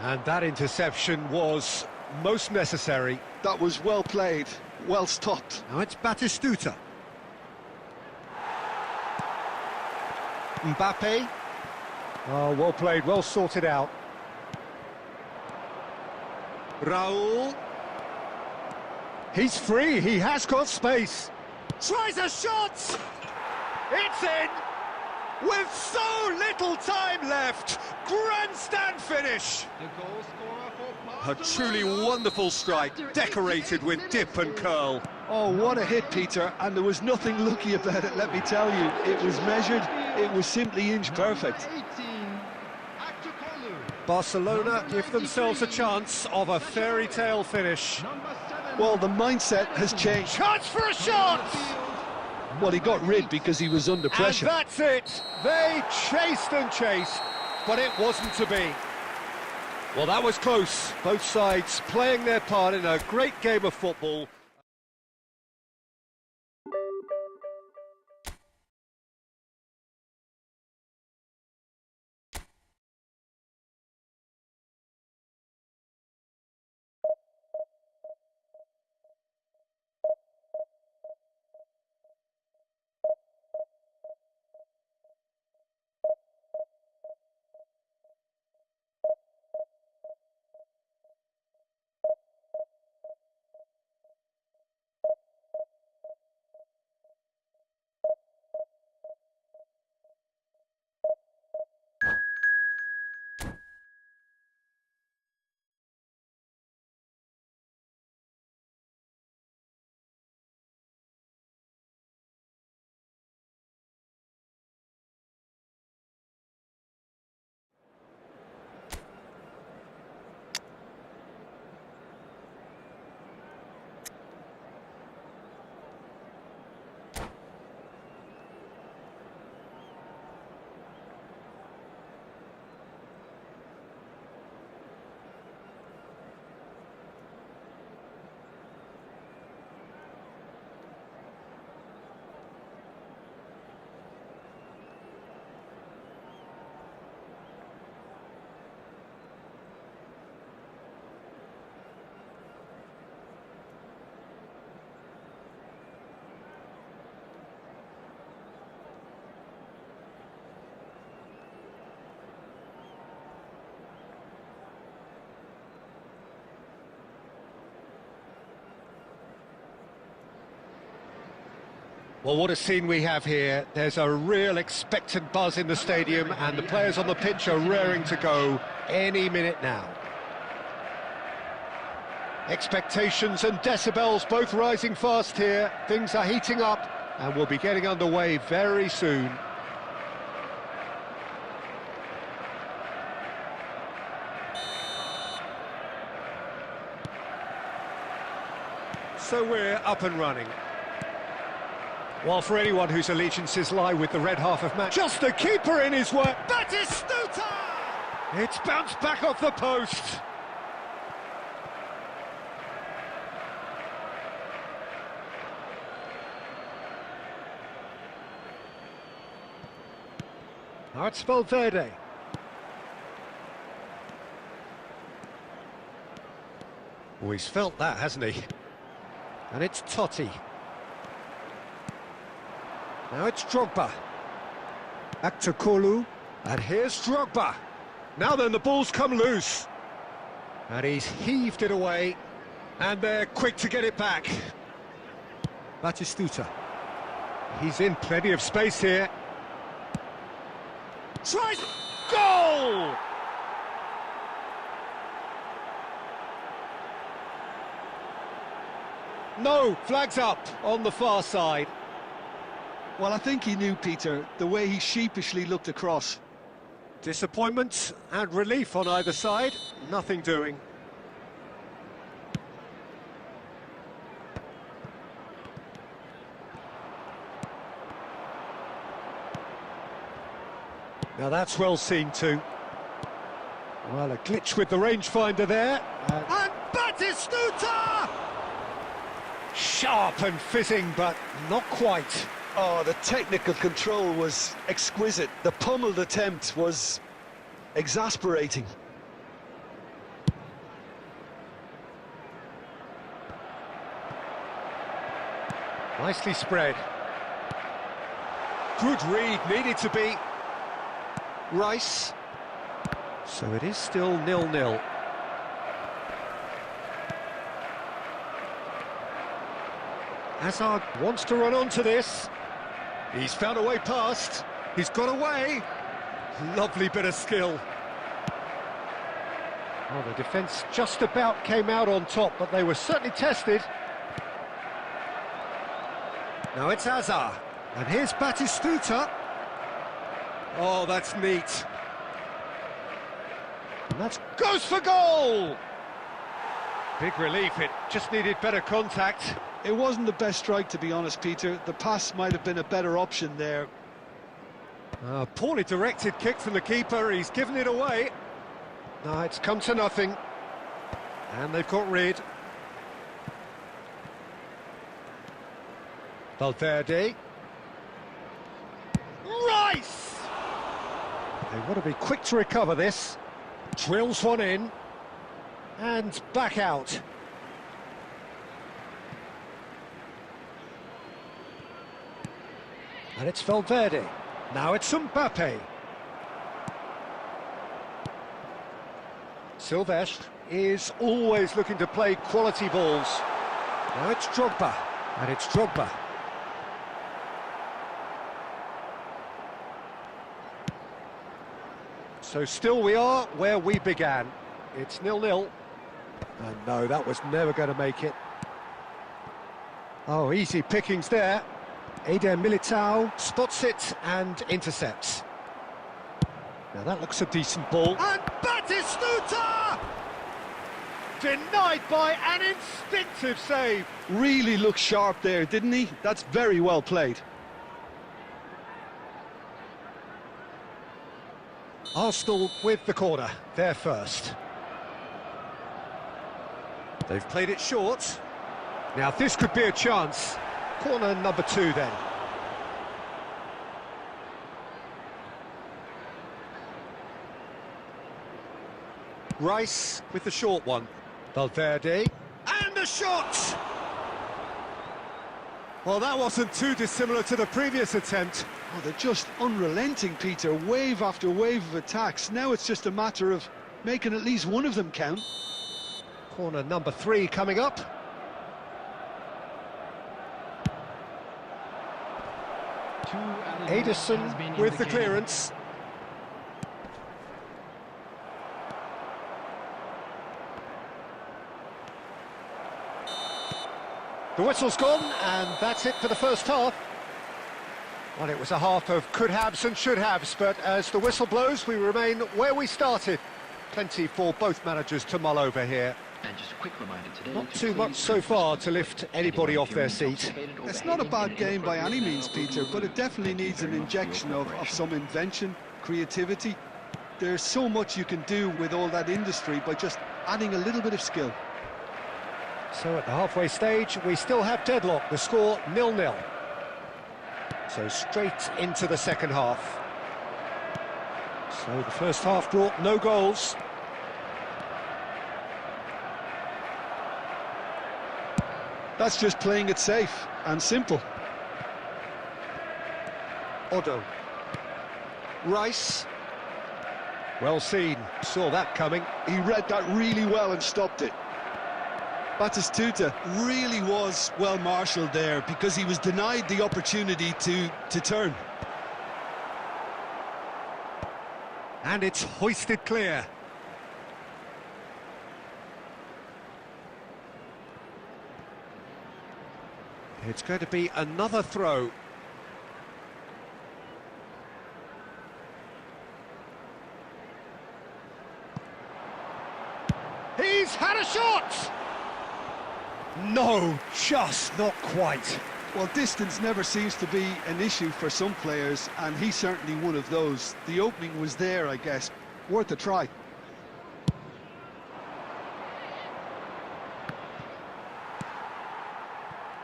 And that interception was most necessary. That was well played, well stopped. Now it's Batistuta. Mbappe. Oh, well played, well sorted out. Raul. He's free, he has got space. Tries a shot! It's in! With so little time left! Grandstand finish! The goal scorer for A truly wonderful strike, decorated with dip and curl. Oh, what a hit, Peter, and there was nothing lucky about it, let me tell you. It was measured, it was simply inch perfect. Barcelona give themselves a chance of a fairy tale finish. Well, the mindset has changed. Chance for a shot! Well, he got rid because he was under pressure. And that's it! They chased and chased, but it wasn't to be. Well, that was close. Both sides playing their part in a great game of football. Well, what a scene we have here. There's a real expectant buzz in the stadium, and the players on the pitch are raring to go any minute now. Expectations and decibels both rising fast here. Things are heating up, and we'll be getting underway very soon. So we're up and running. Well, for anyone whose allegiances lie with the red half of match, just the keeper in his work. Batistuta! It's bounced back off the post. Now it's Valverde. Oh, he's felt that, hasn't he? And it's Totti. Now it's Drogba. Back to Kolu. And here's Drogba. Now then, the ball's come loose. And he's heaved it away. And they're quick to get it back. Batistuta. He's in plenty of space here. Tries... Goal! No, flags up on the far side. Well, I think he knew, Peter, the way he sheepishly looked across. Disappointment and relief on either side, nothing doing. Now that's well seen too. Well, a glitch with the rangefinder there. And Batistuta! Sharp and fizzing, but not quite. Oh, the technical control was exquisite. The pummeled attempt was exasperating. Nicely spread. Good read, needed to be. Rice. So it is still 0-0. Hazard wants to run onto this. He's found a way past. He's got away. Lovely bit of skill. Well, the defence just about came out on top, but they were certainly tested. Now it's Hazard. And here's Batistuta. Oh, that's neat. And that goes for goal! Big relief, it just needed better contact. It wasn't the best strike, to be honest, Peter. The pass might have been a better option there. Poorly directed kick from the keeper, he's given it away. No, it's come to nothing. And they've got rid. Valverde. Rice! They want to be quick to recover this. Drills one in. And back out. And it's Valverde. Now it's Mbappe. Silvestre is always looking to play quality balls. Now it's Drogba. And it's Drogba. So still we are where we began. It's 0-0. And no, that was never going to make it. Oh, easy pickings there. Eder Militao spots it and intercepts. Now that looks a decent ball. And Batistuta! Denied by an instinctive save. Really looked sharp there, didn't he? That's very well played. Arsenal with the corner, they're first. They've played it short. Now this could be a chance. Corner number 2 then. Rice with the short one. Valverde. And a shot! Well, that wasn't too dissimilar to the previous attempt. Oh, they're just unrelenting, Peter. Wave after wave of attacks. Now it's just a matter of making at least one of them count. Corner number 3 coming up. Ederson with the clearance. The whistle's gone, and that's it for the first half. Well, it was a half of could-haves and should-haves, but as the whistle blows, we remain where we started. Plenty for both managers to mull over here. And just a quick reminder today, Not too much so far to lift anybody off their seat. It's not a bad game by any means, Peter, but it definitely needs an injection of some invention, creativity. There's so much you can do with all that industry by just adding a little bit of skill. So at the halfway stage, we still have deadlock, the score 0-0. So straight into the second half. So the first half brought no goals. That's just playing it safe and simple. Odo. Rice. Well seen, saw that coming. He read that really well and stopped it. Batistuta really was well marshalled there because he was denied the opportunity to turn. And it's hoisted clear. It's going to be another throw. He's had a shot! No, just not quite. Well, distance never seems to be an issue for some players, and he's certainly one of those. The opening was there, I guess. Worth a try.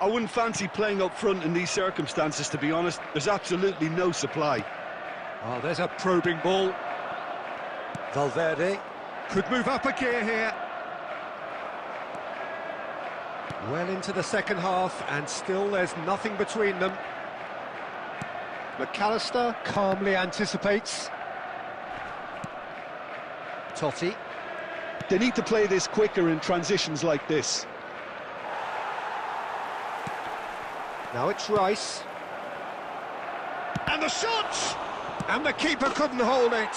I wouldn't fancy playing up front in these circumstances, to be honest. There's absolutely no supply. Oh, there's a probing ball. Valverde could move up a gear here. Well into the second half, and still there's nothing between them. McAllister calmly anticipates. Totti. They need to play this quicker in transitions like this. Now it's Rice. And the shot! And the keeper couldn't hold it.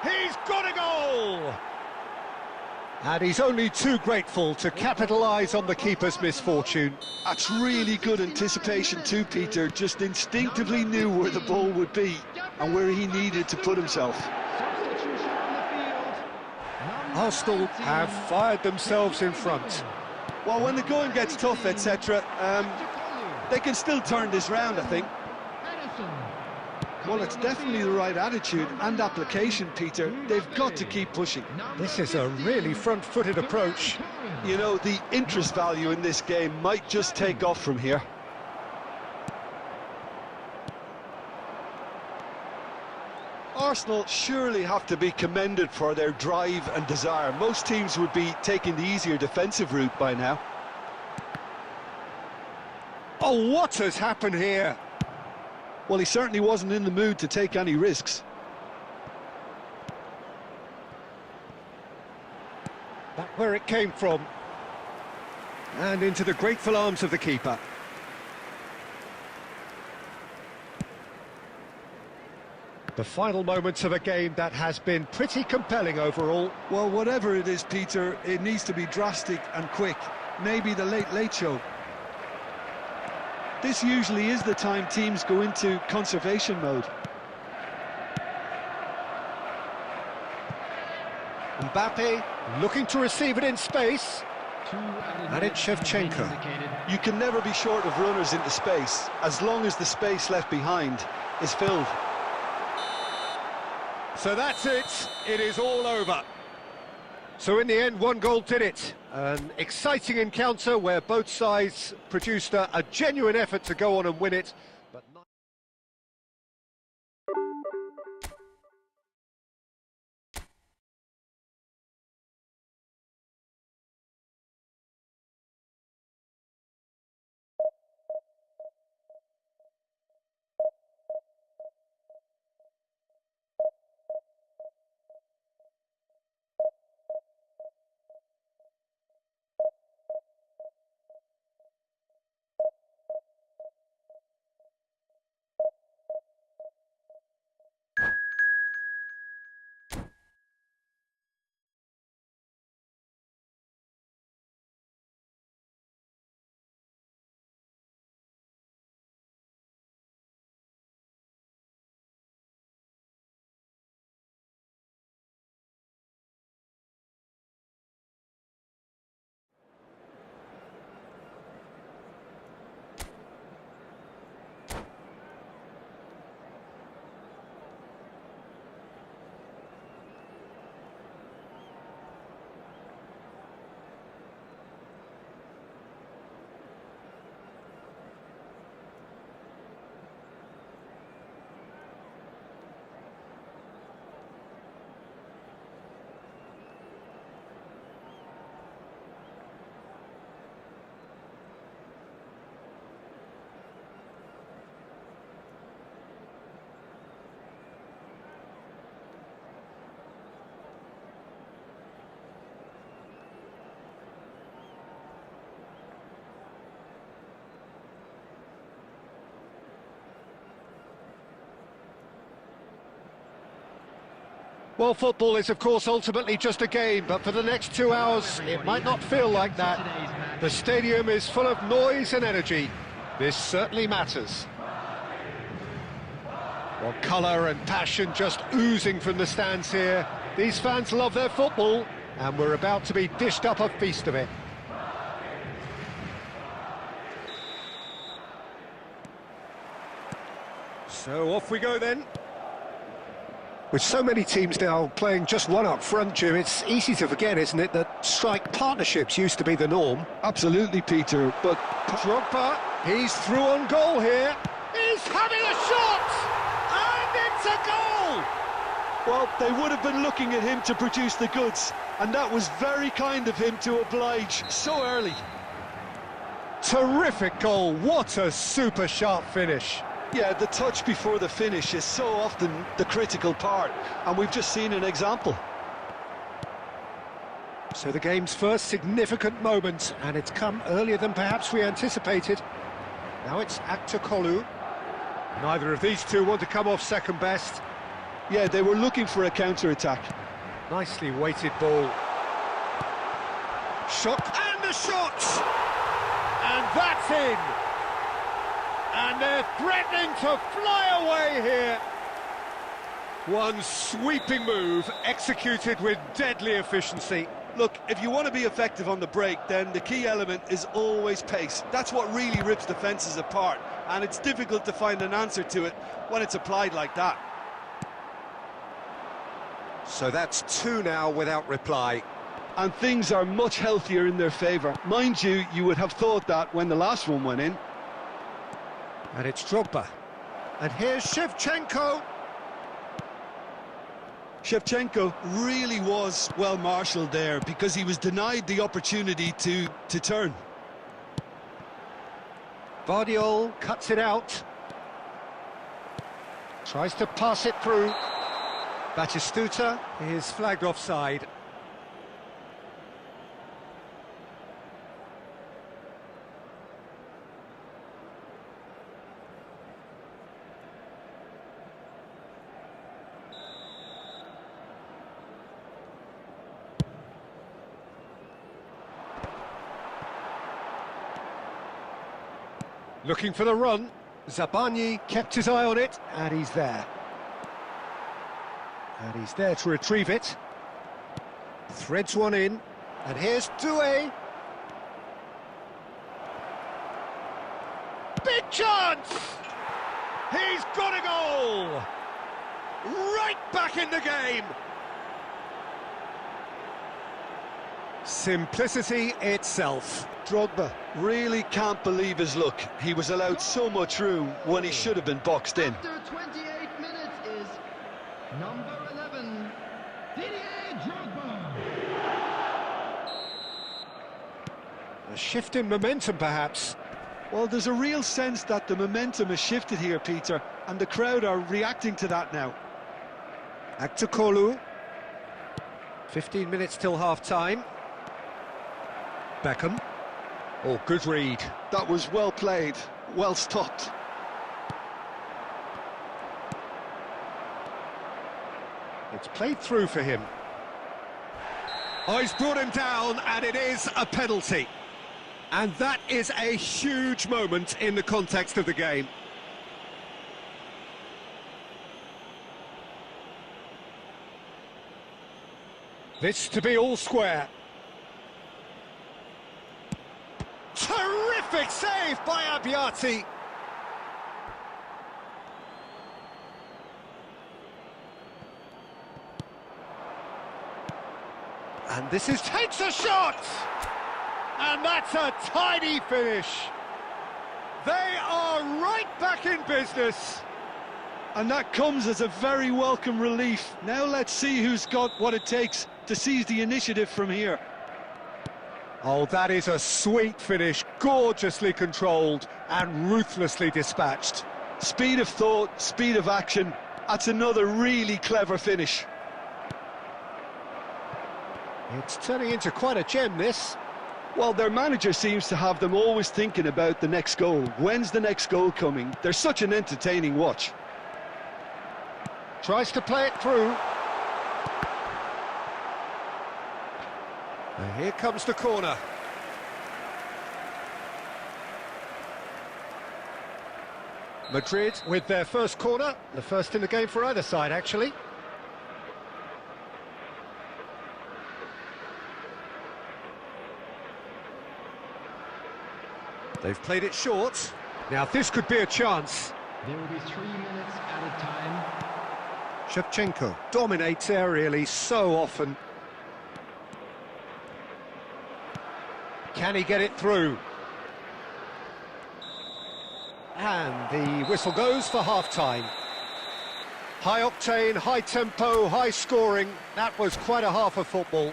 He's got a goal! And he's only too grateful to capitalise on the keeper's misfortune. That's really good anticipation too, Peter. Just instinctively knew where the ball would be and where he needed to put himself. Arsenal have fired themselves in front. Well, when the going gets tough, etc., they can still turn this round, I think. Well, it's definitely the right attitude and application, Peter. They've got to keep pushing. This is a really front-footed approach. You know, the interest value in this game might just take off from here. Arsenal surely have to be commended for their drive and desire. Most teams would be taking the easier defensive route by now. Oh, what has happened here? Well, he certainly wasn't in the mood to take any risks. Back where it came from. And into the grateful arms of the keeper. The final moments of a game that has been pretty compelling overall. Well, whatever it is, Peter, it needs to be drastic and quick. Maybe the late show. This usually is the time teams go into conservation mode. Mbappe looking to receive it in space. And it's Shevchenko. You can never be short of runners into space, as long as the space left behind is filled. So that's it. It is all over. So in the end, one goal did it. An exciting encounter where both sides produced a genuine effort to go on and win it. Well, football is, of course, ultimately just a game, but for the next 2 hours, it might not feel like that. The stadium is full of noise and energy. This certainly matters. Well, colour and passion just oozing from the stands here. These fans love their football, and we're about to be dished up a feast of it. So off we go then. With so many teams now playing just one up front, Jim, it's easy to forget, isn't it, that strike partnerships used to be the norm. Absolutely, Peter, but... Drogba, he's through on goal here. He's having a shot! And it's a goal! Well, they would have been looking at him to produce the goods, and that was very kind of him to oblige so early. Terrific goal, what a super sharp finish. Yeah, the touch before the finish is so often the critical part, and we've just seen an example. So the game's first significant moment, and it's come earlier than perhaps we anticipated. Now it's Aktokolu. Neither of these two want to come off second best. Yeah, they were looking for a counter-attack. Nicely weighted ball. Shot, and the shot! And that's in! And they're threatening to fly away here. One sweeping move, executed with deadly efficiency. Look, if you want to be effective on the break, then the key element is always pace. That's what really rips defences apart, and it's difficult to find an answer to it when it's applied like that. So that's two now without reply. And things are much healthier in their favour. Mind you, you would have thought that when the last one went in. And it's Drogba. And here's Shevchenko. Shevchenko really was well marshalled there because he was denied the opportunity to turn. Vardiol cuts it out. Tries to pass it through. Batistuta is flagged offside. Looking for the run. Zabani kept his eye on it, and he's there. And he's there to retrieve it. Threads one in, and here's Doué. Big chance! He's got a goal! Right back in the game! Simplicity itself. Drogba really can't believe his luck. He was allowed so much room when he should have been boxed in. After 28 minutes is number 11, Didier Drogba. A shift in momentum, perhaps. Well, there's a real sense that the momentum has shifted here, Peter, and the crowd are reacting to that now. Aktokolu. 15 minutes till half-time. Beckham. Oh, good read. That was well played, well stopped. It's played through for him. Oh, he's brought him down, and it is a penalty. And that is a huge moment in the context of the game. This to be all square. Terrific save by Abbiati. And this is takes a shot! And that's a tidy finish. They are right back in business. And that comes as a very welcome relief. Now let's see who's got what it takes to seize the initiative from here. Oh, that is a sweet finish, gorgeously controlled and ruthlessly dispatched. Speed of thought, speed of action. That's another really clever finish. It's turning into quite a gem, this. Well, their manager seems to have them always thinking about the next goal. When's the next goal coming? They're such an entertaining watch. Tries to play it through. And here comes the corner. Madrid with their first corner, the first in the game for either side, actually. They've played it short. Now this could be a chance. There will be 3 minutes at a time. Shevchenko dominates aerially so often. Can he get it through? And the whistle goes for half-time. High octane, high tempo, high scoring. That was quite a half of football.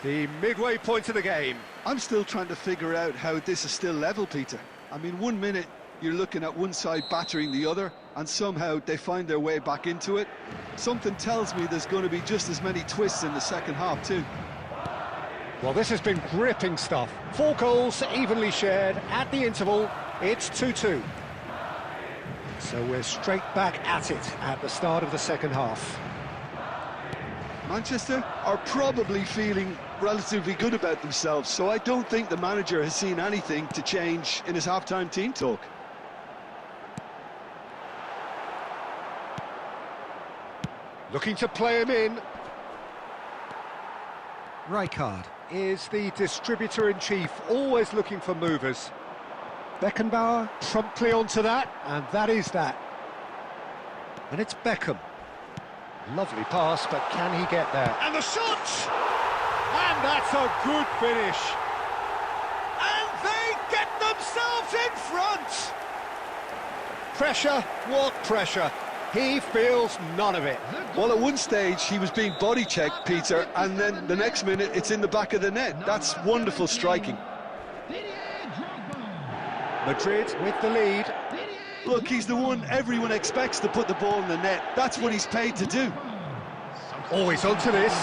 The midway point of the game. I'm still trying to figure out how this is still level, Peter. I mean, 1 minute you're looking at one side battering the other, and somehow they find their way back into it. Something tells me there's going to be just as many twists in the second half too. Well, this has been gripping stuff. 4 goals evenly shared at the interval. It's 2-2. So we're straight back at it at the start of the second half. Manchester are probably feeling relatively good about themselves, so I don't think the manager has seen anything to change in his half-time team talk. Looking to play him in. Rijkaard is the distributor-in-chief, always looking for movers. Beckenbauer promptly onto that, and that is that. And it's Beckham. Lovely pass, but can he get there? And the shot! And that's a good finish. And they get themselves in front! Pressure, what pressure? He feels none of it. Well, at one stage he was being body checked, Peter, and then the next minute it's in the back of the net. That's wonderful striking. Madrid with the lead. Look, he's the one everyone expects to put the ball in the net. That's what he's paid to do. Always onto this.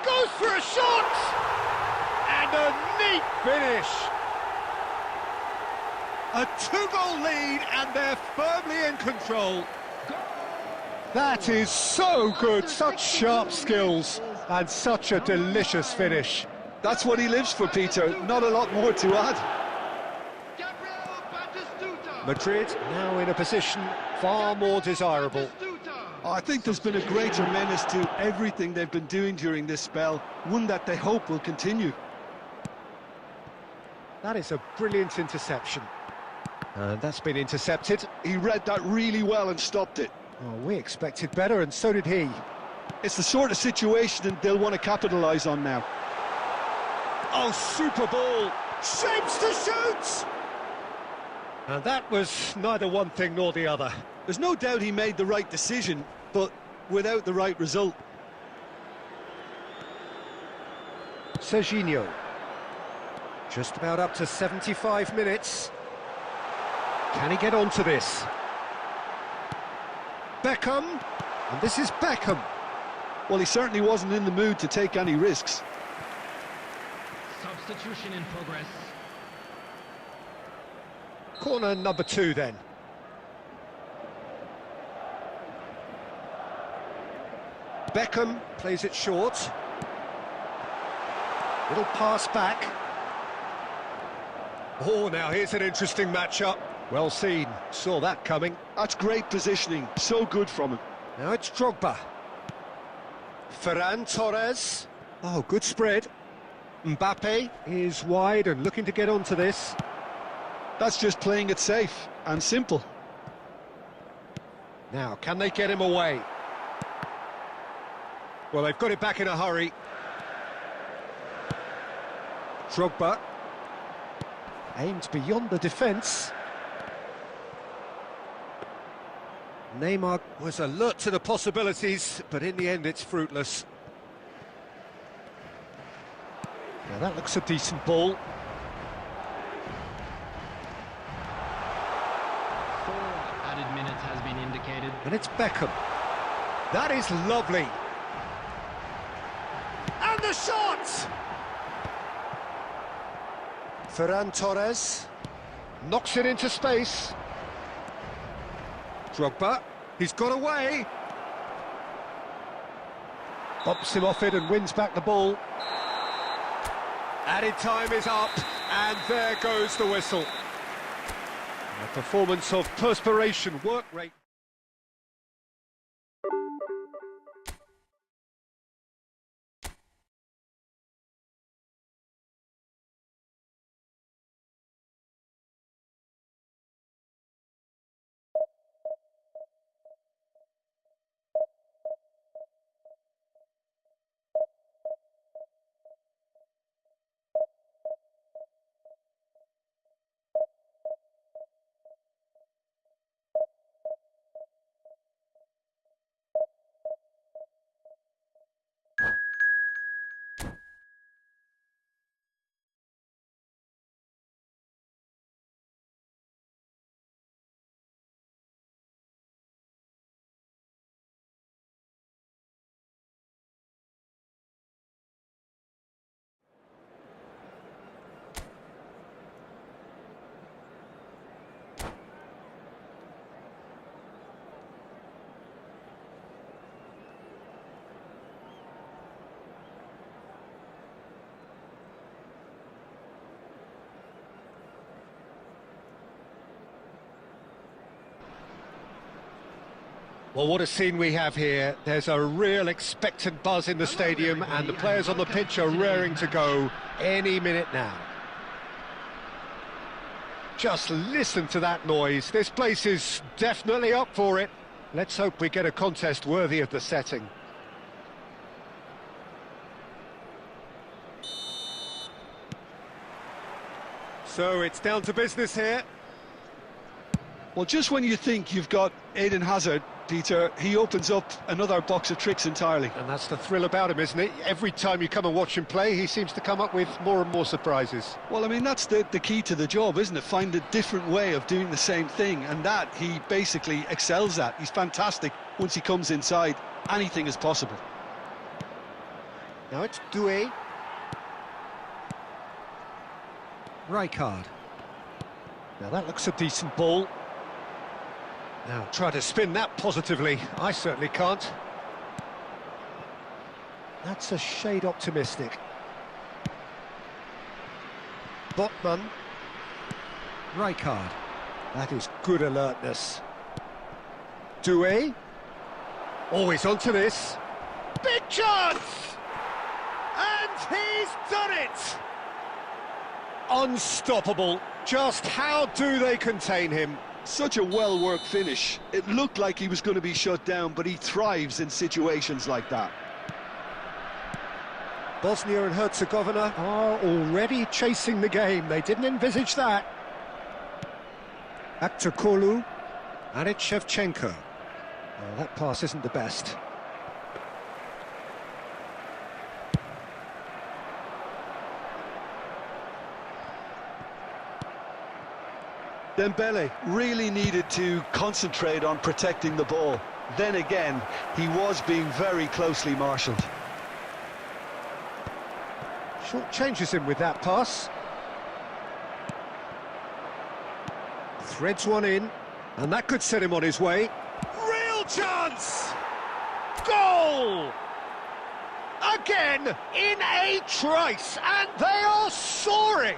Goes for a shot! And a neat finish. A 2-goal lead, and they're firmly in control. That is so good, such sharp skills, and such a delicious finish. That's what he lives for, Peter. Not a lot more to add. Madrid now in a position far more desirable. I think there's been a greater menace to everything they've been doing during this spell, one that they hope will continue. That is a brilliant interception. And that's been intercepted. He read that really well and stopped it. Oh, we expected better, and so did he. It's the sort of situation they'll want to capitalise on now. Oh, super ball! Shapes to shoot! And that was neither one thing nor the other. There's no doubt he made the right decision, but without the right result. Serginho. Just about up to 75 minutes. Can he get onto this? Beckham. And this is Beckham. Well, he certainly wasn't in the mood to take any risks. Substitution in progress. Corner number 2 then. Beckham plays it short. Little pass back. Oh, now here's an interesting matchup. Well seen, saw that coming. That's great positioning, so good from him. Now it's Drogba. Ferran Torres. Oh, good spread. Mbappe is wide and looking to get onto this. That's just playing it safe and simple. Now, can they get him away? Well, they've got it back in a hurry. Drogba. Aimed beyond the defence. Neymar was alert to the possibilities, but in the end it's fruitless. Now that looks a decent ball. 4 added minutes has been indicated. And it's Beckham. That is lovely. And the shot! Ferran Torres knocks it into space. Drogba, he's got away. Bops him off it and wins back the ball. Added time is up, and there goes the whistle. A performance of perspiration, work rate. Well, what a scene we have here. There's a real expectant buzz in the stadium, and the players on the pitch are raring to go any minute now. Just listen to that noise. This place is definitely up for it. Let's hope we get a contest worthy of the setting. So it's down to business here. Well, just when you think you've got Eden Hazard, Peter, he opens up another box of tricks entirely. And that's the thrill about him, isn't it? Every time you come and watch him play, he seems to come up with more and more surprises. Well, I mean, that's the key to the job, isn't it? Find a different way of doing the same thing, and that he basically excels at. He's fantastic. Once he comes inside, anything is possible. Now it's Doué. Rijkaard. Now that looks a decent ball. Now try to spin that positively. I certainly can't. That's a shade optimistic. Botman. Rijkaard. That is good alertness. Doué. Always onto this. Big chance! And he's done it! Unstoppable. Just how do they contain him? Such a well-worked finish. It looked like he was going to be shut down, but he thrives in situations like that. Bosnia and Herzegovina are already chasing the game. They didn't envisage that. Aktakolu. And it's Shevchenko. Well, that pass isn't the best. Dembele really needed to concentrate on protecting the ball. Then again, he was being very closely marshalled. Short changes him with that pass. Threads one in, and that could set him on his way. Real chance! Goal! Again, in a trice, and they are soaring!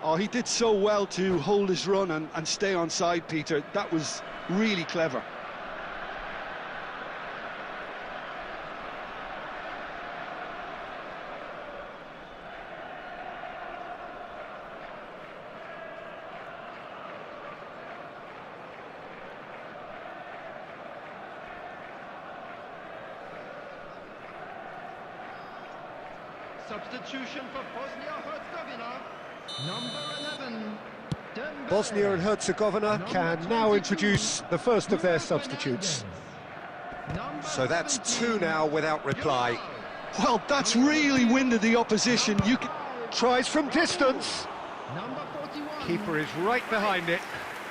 Oh, he did so well to hold his run and stay on side, Peter. That was really clever. Substitution for Bosnia-Herzegovina. Number 11. Dembele. Bosnia and Herzegovina can now introduce the first of their substitutes. So that's two now without reply. Well, that's really winded the opposition. Tries from distance. Number 41. Keeper is right behind it.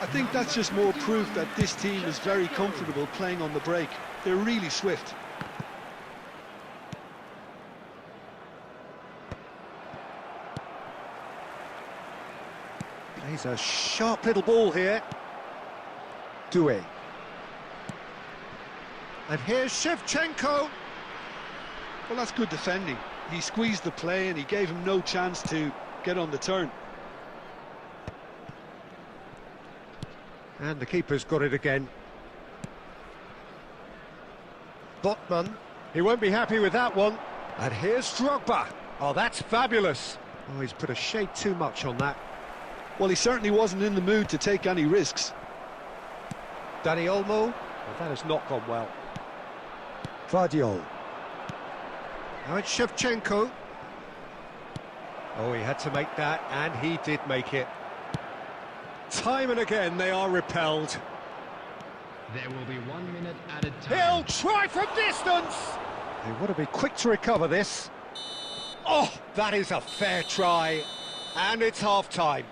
I think that's just more proof that this team is very comfortable playing on the break. They're really swift. Plays a sharp little ball here. Doué. And here's Shevchenko. Well, that's good defending. He squeezed the play and he gave him no chance to get on the turn. And the keeper's got it again. Botman, he won't be happy with that one. And here's Drogba. Oh, that's fabulous. Oh, he's put a shade too much on that. Well, he certainly wasn't in the mood to take any risks. Dani Olmo. Well, that has not gone well. Vardiol. Now it's Shevchenko. Oh, he had to make that, and he did make it. Time and again, they are repelled. There will be 1 minute added time. He'll try from distance! They want to be quick to recover this. Oh, that is a fair try. And it's half-time.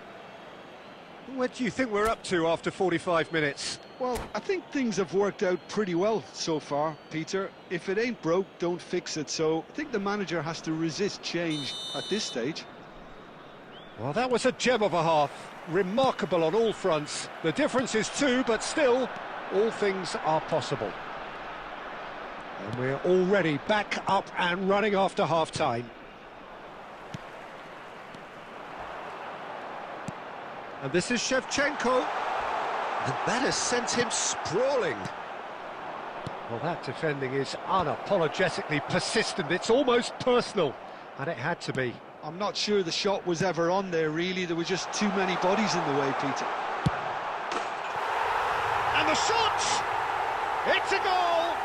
What do you think we're up to after 45 minutes? Well, I think things have worked out pretty well so far, Peter. If it ain't broke, don't fix it. So I think the manager has to resist change at this stage. Well, that was a gem of a half. Remarkable on all fronts. The difference is 2, but still, all things are possible. And we're already back up and running after half-time. And this is Shevchenko. And that has sent him sprawling. Well, that defending is unapologetically persistent. It's almost personal. And it had to be. I'm not sure the shot was ever on there, really. There were just too many bodies in the way, Peter. And the shot! It's a goal!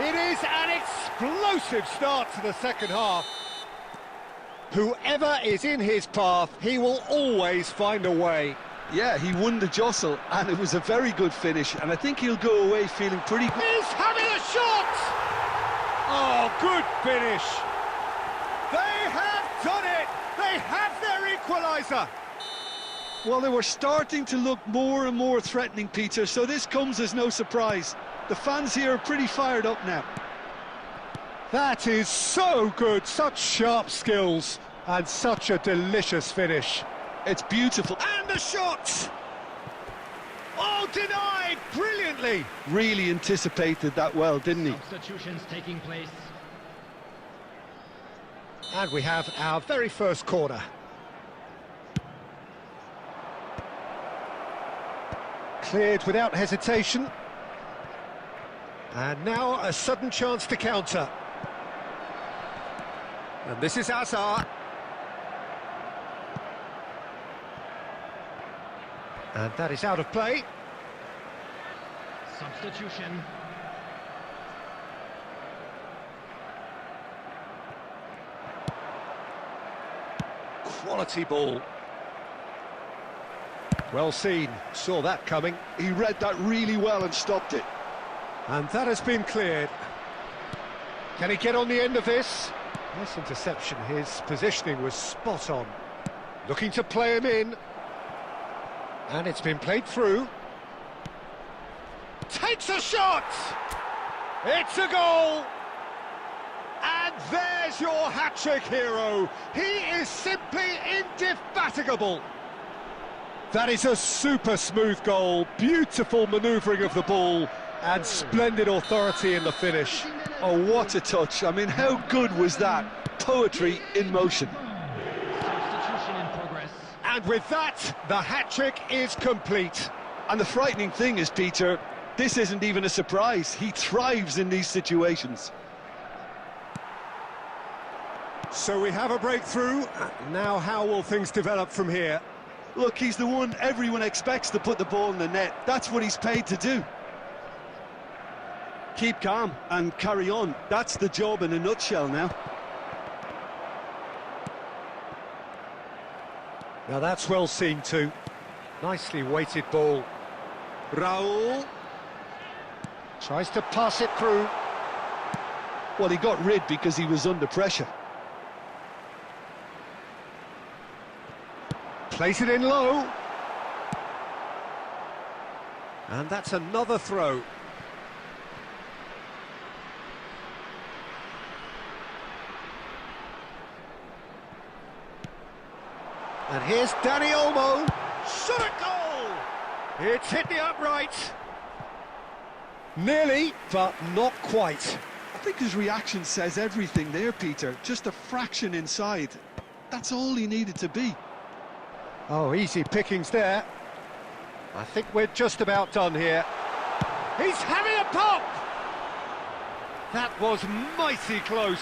It is an explosive start to the second half. Whoever is in his path, he will always find a way. Yeah, he won the jostle, and it was a very good finish, and I think he'll go away feeling pretty good. He's having a shot! Oh, good finish! They have done it! They have their equaliser! Well, they were starting to look more and more threatening, Peter, so this comes as no surprise. The fans here are pretty fired up now. That is so good, such sharp skills, and such a delicious finish. It's beautiful. And the shot! Oh, denied brilliantly! Really anticipated that well, didn't he? Substitutions taking place. And we have our very first corner. Cleared without hesitation. And now a sudden chance to counter. And this is Hazard. And that is out of play. Substitution. Quality ball. Well seen, saw that coming. He read that really well and stopped it. And that has been cleared. Can he get on the end of this? Nice interception, his positioning was spot on. Looking to play him in. And it's been played through. Takes a shot! It's a goal! And there's your hat-trick hero. He is simply indefatigable. That is a super smooth goal, beautiful manoeuvring of the ball, and splendid authority in the finish. Oh, what a touch. I mean, how good was that? Poetry in motion. Substitution in progress. And with that, the hat-trick is complete. And the frightening thing is, Peter, this isn't even a surprise. He thrives in these situations. So we have a breakthrough. Now how will things develop from here? Look, he's the one everyone expects to put the ball in the net. That's what he's paid to do. Keep calm and carry on. That's the job in a nutshell now. Now that's well seen too. Nicely weighted ball. Raul tries to pass it through. Well, he got rid because he was under pressure. Plays it in low. And that's another throw. And here's Dani Olmo. Shot at goal! It's hit the upright. Nearly, but not quite. I think his reaction says everything there, Peter. Just a fraction inside. That's all he needed to be. Oh, easy pickings there. I think we're just about done here. He's having a pop! That was mighty close.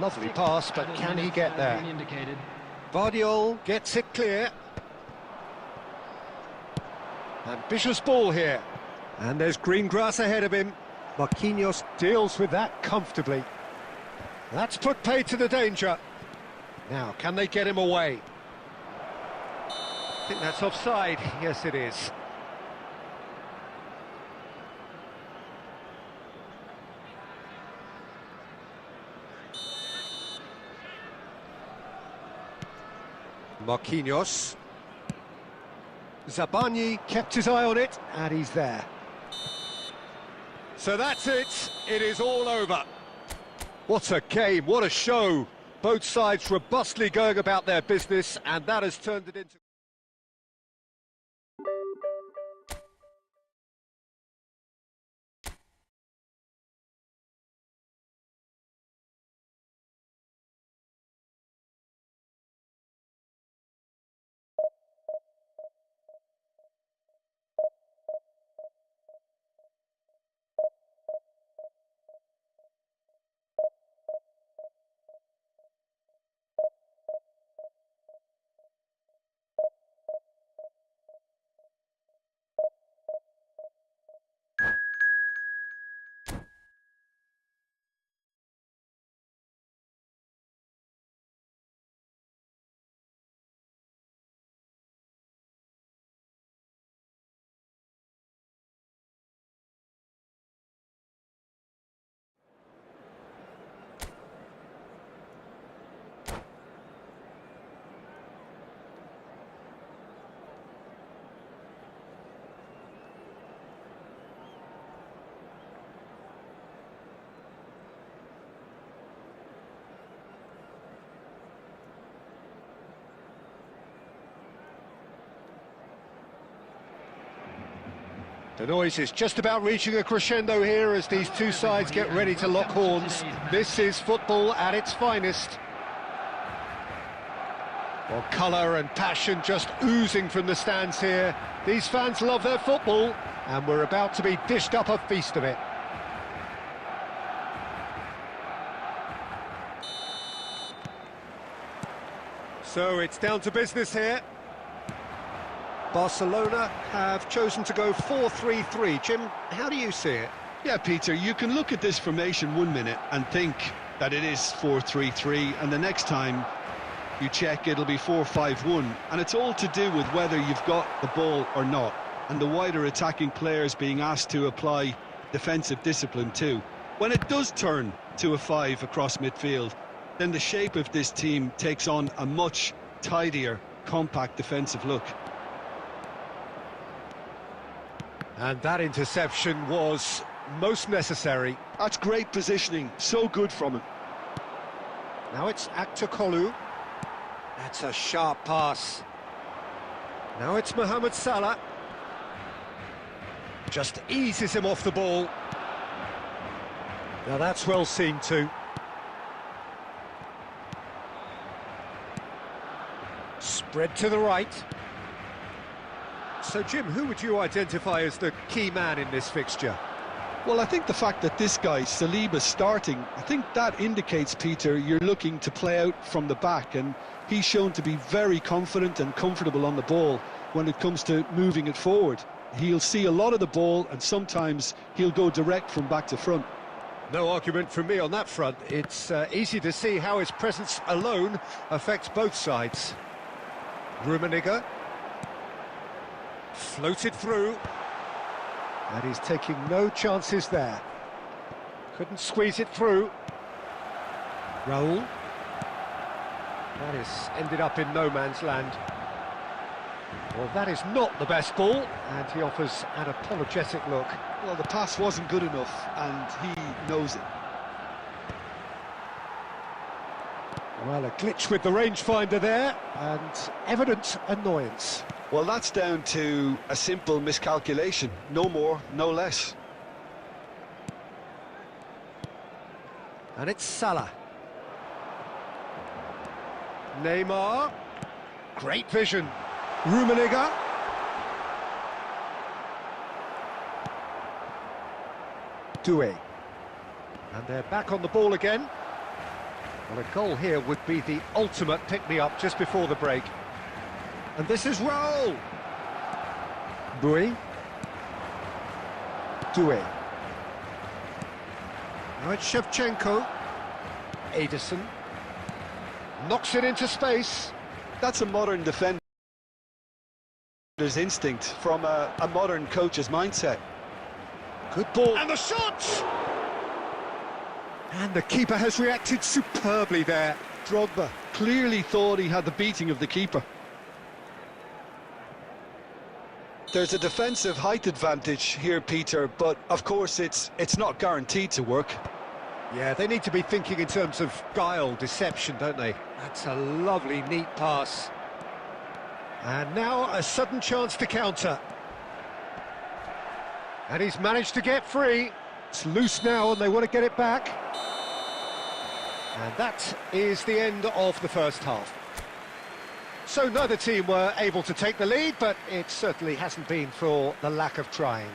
Lovely pass, but can he get there? Vardiol gets it clear. Ambitious ball here. And there's green grass ahead of him. Marquinhos deals with that comfortably. That's put paid to the danger. Now, can they get him away? I think that's offside. Yes, it is. Marquinhos. Zabani kept his eye on it, and he's there. So that's it. It is all over. What a game, what a show. Both sides robustly going about their business, and that has turned it into... The noise is just about reaching a crescendo here as these two sides get ready to lock horns. This is football at its finest. Well, colour and passion just oozing from the stands here. These fans love their football, and we're about to be dished up a feast of it. So it's down to business here. Barcelona have chosen to go 4-3-3. Jim, how do you see it? Yeah, Peter, you can look at this formation 1 minute and think that it is 4-3-3, and the next time you check it'll be 4-5-1, and it's all to do with whether you've got the ball or not, and the wider attacking players being asked to apply defensive discipline too. When it does turn to a 5 across midfield, then the shape of this team takes on a much tidier, compact defensive look. And that interception was most necessary. That's great positioning, so good from him. Now it's Aktokolu. That's a sharp pass. Now it's Mohamed Salah. Just eases him off the ball. Now that's well seen too. Spread to the right. So, Jim, who would you identify as the key man in this fixture? Well, I think the fact that this guy, Saliba's starting, I think that indicates, Peter, you're looking to play out from the back, and he's shown to be very confident and comfortable on the ball when it comes to moving it forward. He'll see a lot of the ball, and sometimes he'll go direct from back to front. No argument from me on that front. It's easy to see how his presence alone affects both sides. Rummenigge. Floated through, and he's taking no chances there. Couldn't squeeze it through. Raul. That is ended up in no man's land. Well, that is not the best ball, and he offers an apologetic look. Well, the pass wasn't good enough, and he knows it. Well, a glitch with the rangefinder there, and evident annoyance. Well, that's down to a simple miscalculation. No more, no less. And it's Salah. Neymar. Great vision. Rummenigge. Doué. And they're back on the ball again. Well, a goal here would be the ultimate pick-me-up just before the break. And this is Raul. Doué. Doué. Now it's Shevchenko. Ederson. Knocks it into space. That's a modern defender's instinct from a modern coach's mindset. Good ball. And the shot! And the keeper has reacted superbly there. Drogba clearly thought he had the beating of the keeper. There's a defensive height advantage here, Peter, but of course it's not guaranteed to work. Yeah, they need to be thinking in terms of guile, deception, don't they? That's a lovely, neat pass. And now a sudden chance to counter. And he's managed to get free. It's loose now and they want to get it back. And that is the end of the first half. So neither team were able to take the lead, but it certainly hasn't been for the lack of trying.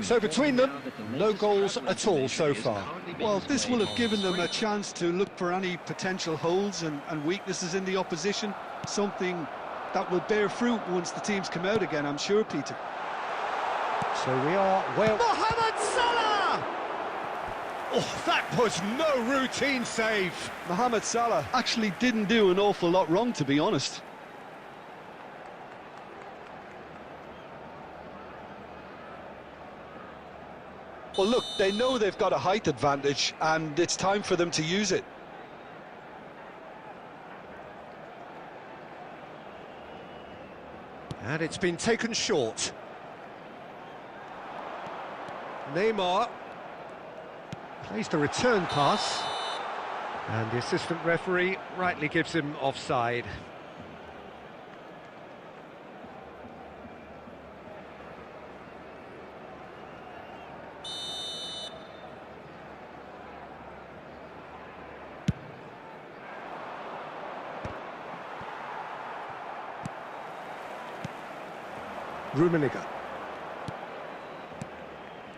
So between them, no goals at all so far. Well, this will have given them a chance to look for any potential holes and weaknesses in the opposition, something that will bear fruit once the teams come out again, I'm sure, Peter. So we are well... Mohamed Salah! Oh, that was no routine save. Mohamed Salah actually didn't do an awful lot wrong, to be honest. Well, look, they know they've got a height advantage, and it's time for them to use it. And it's been taken short. Neymar plays the return pass, and the assistant referee rightly gives him offside.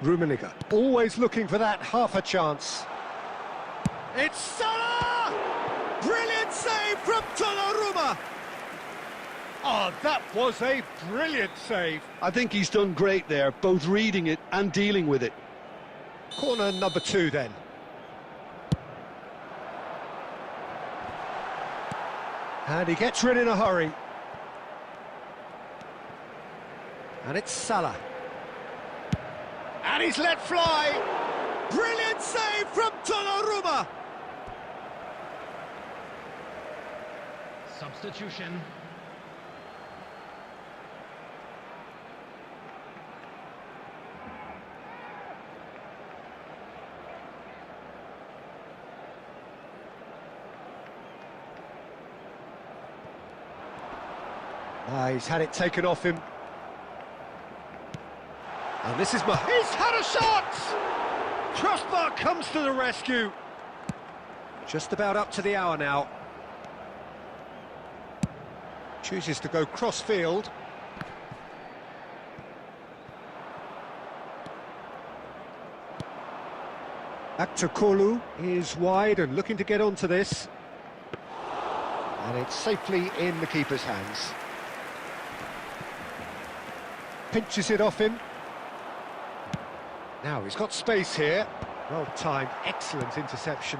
Rummenigge, always looking for that half a chance. It's Salah! Brilliant save from Donnarumma! Oh, that was a brilliant save. I think he's done great there, both reading it and dealing with it. Corner number 2 then. And he gets rid in a hurry. And it's Salah. And he's let fly. Brilliant save from Donnarumma. Substitution. He's had it taken off him. And this is... He's had a shot! Crossbar comes to the rescue. Just about up to the hour now. Chooses to go cross-field. Aktokolu is wide and looking to get onto this. And it's safely in the keeper's hands. Pinches it off him. Now he's got space here. Well timed, excellent interception.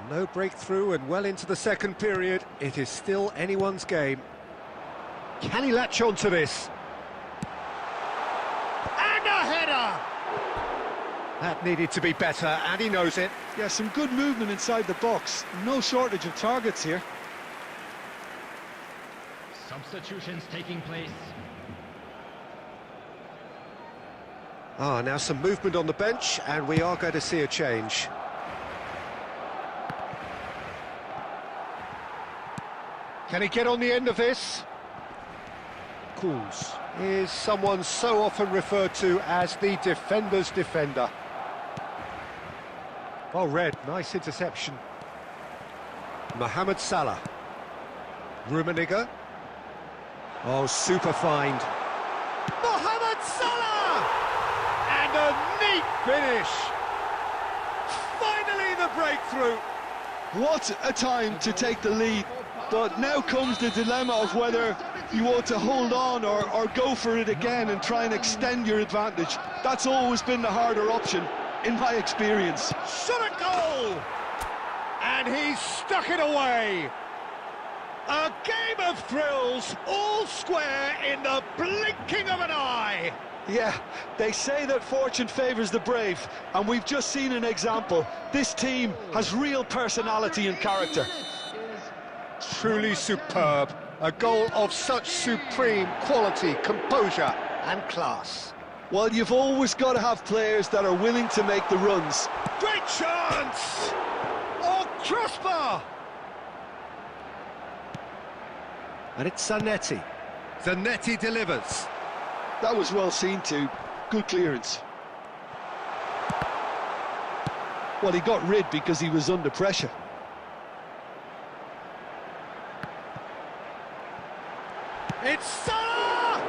No breakthrough and well into the second period. It is still anyone's game. Can he latch on to this? And a header! That needed to be better, and he knows it. Yeah, some good movement inside the box. No shortage of targets here. Substitutions taking place. Now some movement on the bench, and we are going to see a change. Can he get on the end of this? Cools is someone so often referred to as the defender's defender. Well read, nice interception. Mohamed Salah. Rummenigge. Oh, super find. Mohamed Salah! And a neat finish. Finally the breakthrough. What a time to take the lead. But now comes the dilemma of whether you ought to hold on or go for it again and try and extend your advantage. That's always been the harder option, in my experience. Shot a goal! And he's stuck it away. A game of thrills, all square in the blinking of an eye. Yeah, they say that fortune favours the brave, and we've just seen an example. This team has real personality and character. Truly superb. A goal of such supreme quality, composure and class. Well, you've always got to have players that are willing to make the runs. Great chance! Oh, crossbar! And it's Zanetti. Zanetti delivers. That was well seen too. Good clearance. Well, he got rid because he was under pressure. It's Salah!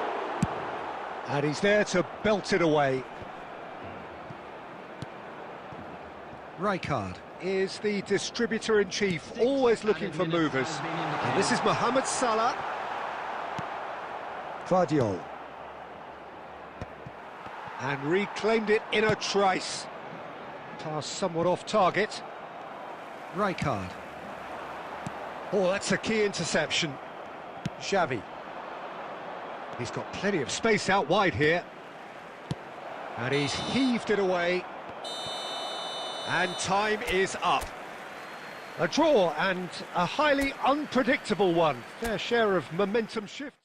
And he's there to belt it away. Rijkaard is the distributor-in-chief, always looking for movers. And this is Mohamed Salah. Guardiola. And reclaimed it in a trice. Pass somewhat off target. Rijkaard. Oh, that's a key interception. Xavi. He's got plenty of space out wide here. And he's heaved it away. And time is up. A draw and a highly unpredictable one. Fair share of momentum shift.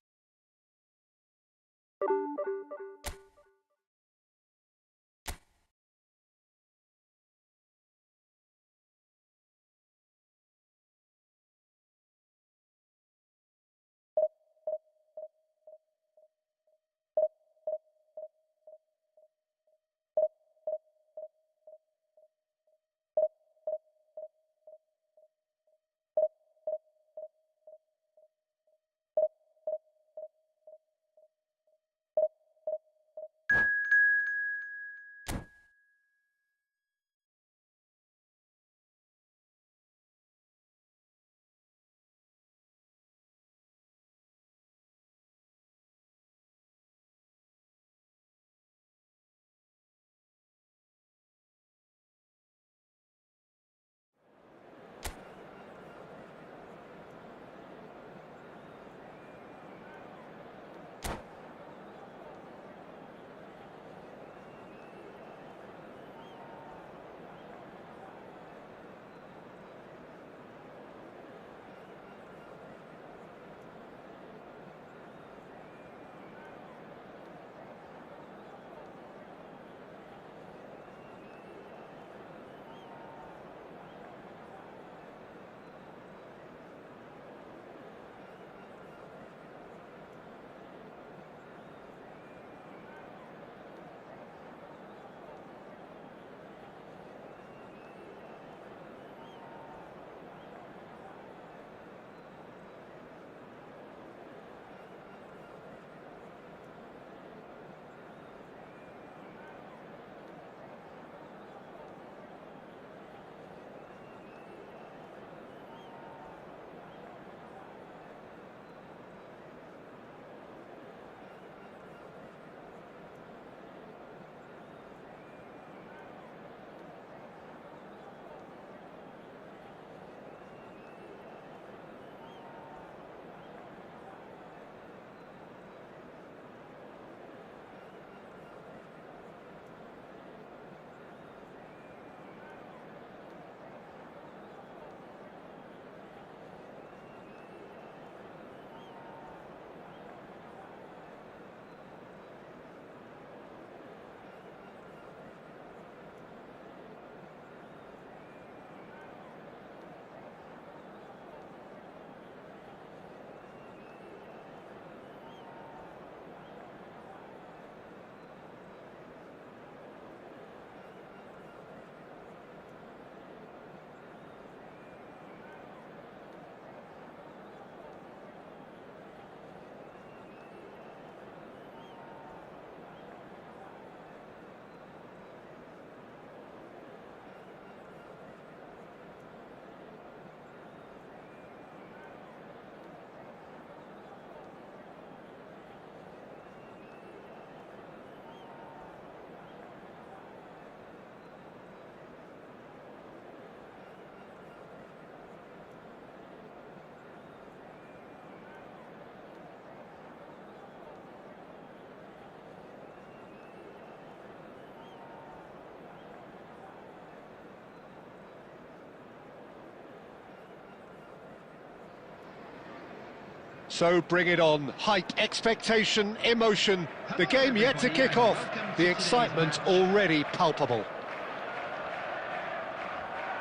So bring it on. Hype, expectation, emotion. The game yet to kick off. The excitement already palpable.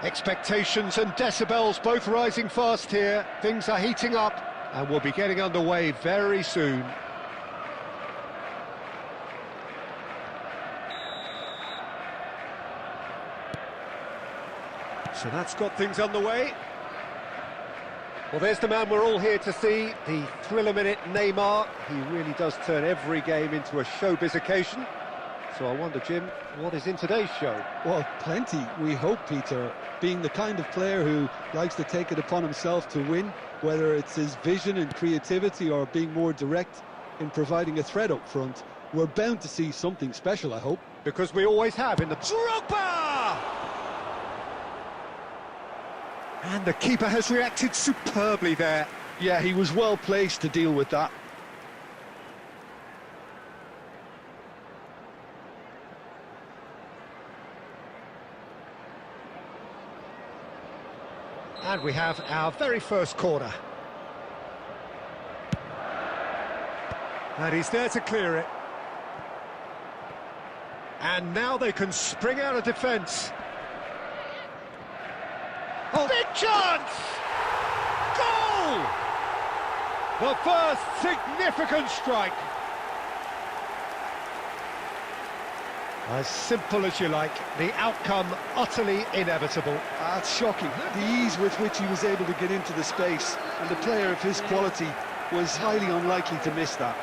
Expectations and decibels both rising fast here. Things are heating up and we'll be getting underway very soon. So that's got things underway. Well, there's the man we're all here to see, the thriller-minute Neymar. He really does turn every game into a showbiz occasion. So I wonder, Jim, what is in today's show? Well, plenty, we hope, Peter. Being the kind of player who likes to take it upon himself to win, whether it's his vision and creativity or being more direct in providing a threat up front, we're bound to see something special, I hope. Because we always have in the... Drogba! And the keeper has reacted superbly there. Yeah, he was well placed to deal with that. And we have our very first corner. And he's there to clear it. And now they can spring out of defence. Oh, big chance! Goal! The first significant strike. As simple as you like, the outcome utterly inevitable. That's shocking. The ease with which he was able to get into the space, and the player of his quality was highly unlikely to miss that.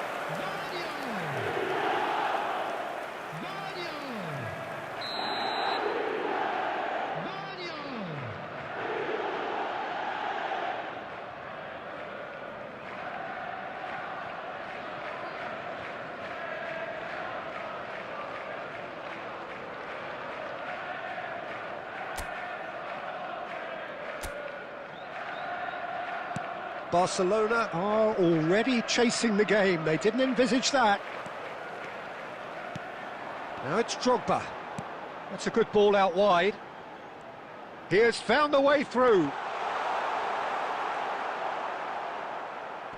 Barcelona are already chasing the game. They didn't envisage that. Now it's Drogba. That's a good ball out wide. He has found a way through.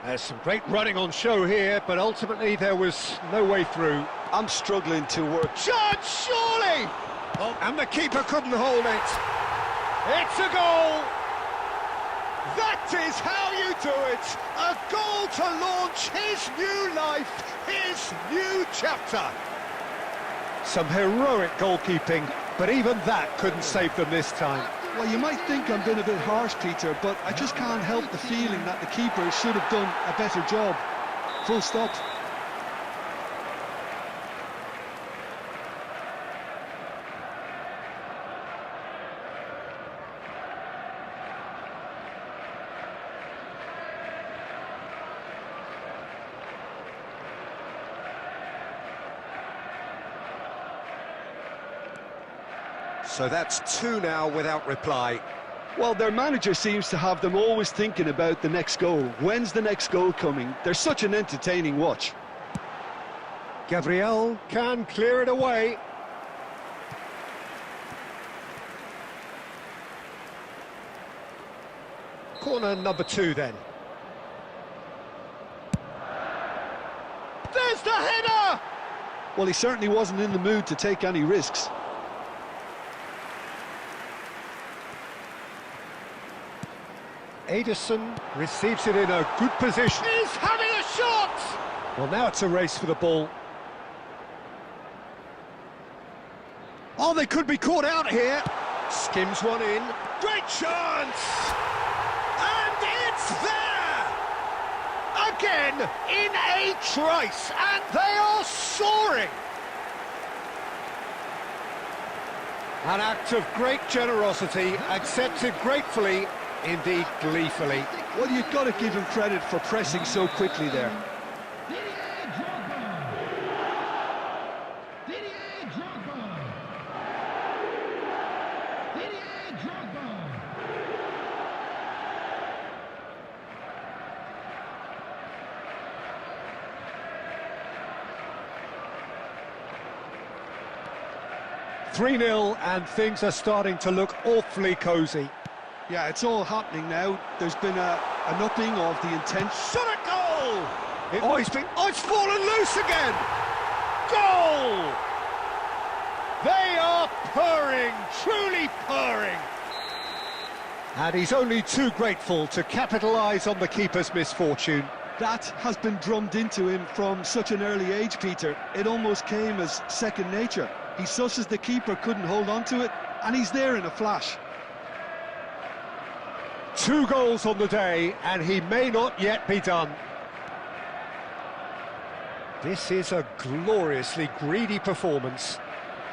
There's some great running on show here, but ultimately there was no way through. I'm struggling to work. Chance, surely! Oh, and the keeper couldn't hold it. It's a goal! That is how you do it! A goal to launch his new life, his new chapter. Some heroic goalkeeping, but even that couldn't save them this time. Well, you might think I'm being a bit harsh, Peter, but I just can't help the feeling that the keeper should have done a better job. Full stop. So that's 2 now without reply. Well, their manager seems to have them always thinking about the next goal. When's the next goal coming? They're such an entertaining watch. Gabriel can clear it away. Corner number 2 then. There's the header! Well, he certainly wasn't in the mood to take any risks. Ederson receives it in a good position. He's having a shot! Well, now it's a race for the ball. Oh, they could be caught out here. Skims one in. Great chance! And it's there! Again, in a trice, and they are soaring! An act of great generosity, accepted gratefully, indeed gleefully. Well, you've got to give him credit for pressing so quickly there. Didier 3-0 and things are starting to look awfully cosy. Yeah, it's all happening now. There's been an upping of the intent. Shot at goal! It's fallen loose again! Goal! They are purring, truly purring. And he's only too grateful to capitalise on the keeper's misfortune. That has been drummed into him from such an early age, Peter. It almost came as second nature. He susses the keeper couldn't hold on to it, and he's there in a flash. 2 goals on the day, and he may not yet be done. This is a gloriously greedy performance.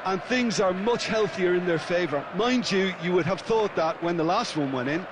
And things are much healthier in their favour. Mind you, you would have thought that when the last one went in.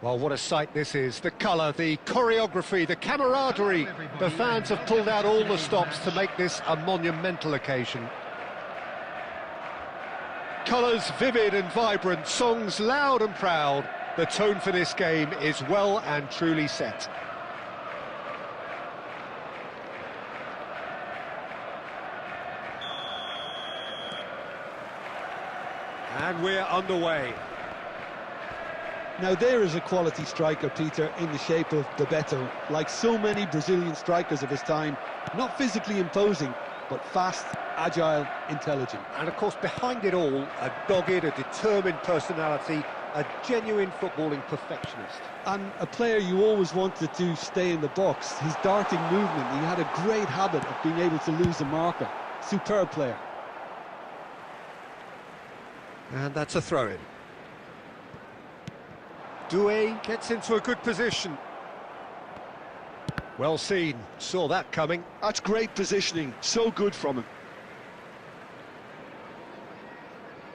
Well, what a sight this is. The colour, the choreography, the camaraderie. The fans have pulled out all the stops to make this a monumental occasion. Colours vivid and vibrant, songs loud and proud. The tone for this game is well and truly set. And we're underway. Now there is a quality striker, Peter, in the shape of Bebeto. Like so many Brazilian strikers of his time, not physically imposing, but fast, agile, intelligent. And of course, behind it all, a dogged, a determined personality, a genuine footballing perfectionist. And a player you always wanted to stay in the box. His darting movement, he had a great habit of being able to lose a marker. Superb player. And that's a throw-in. Doué gets into a good position. Well seen, saw that coming. That's great positioning, so good from him.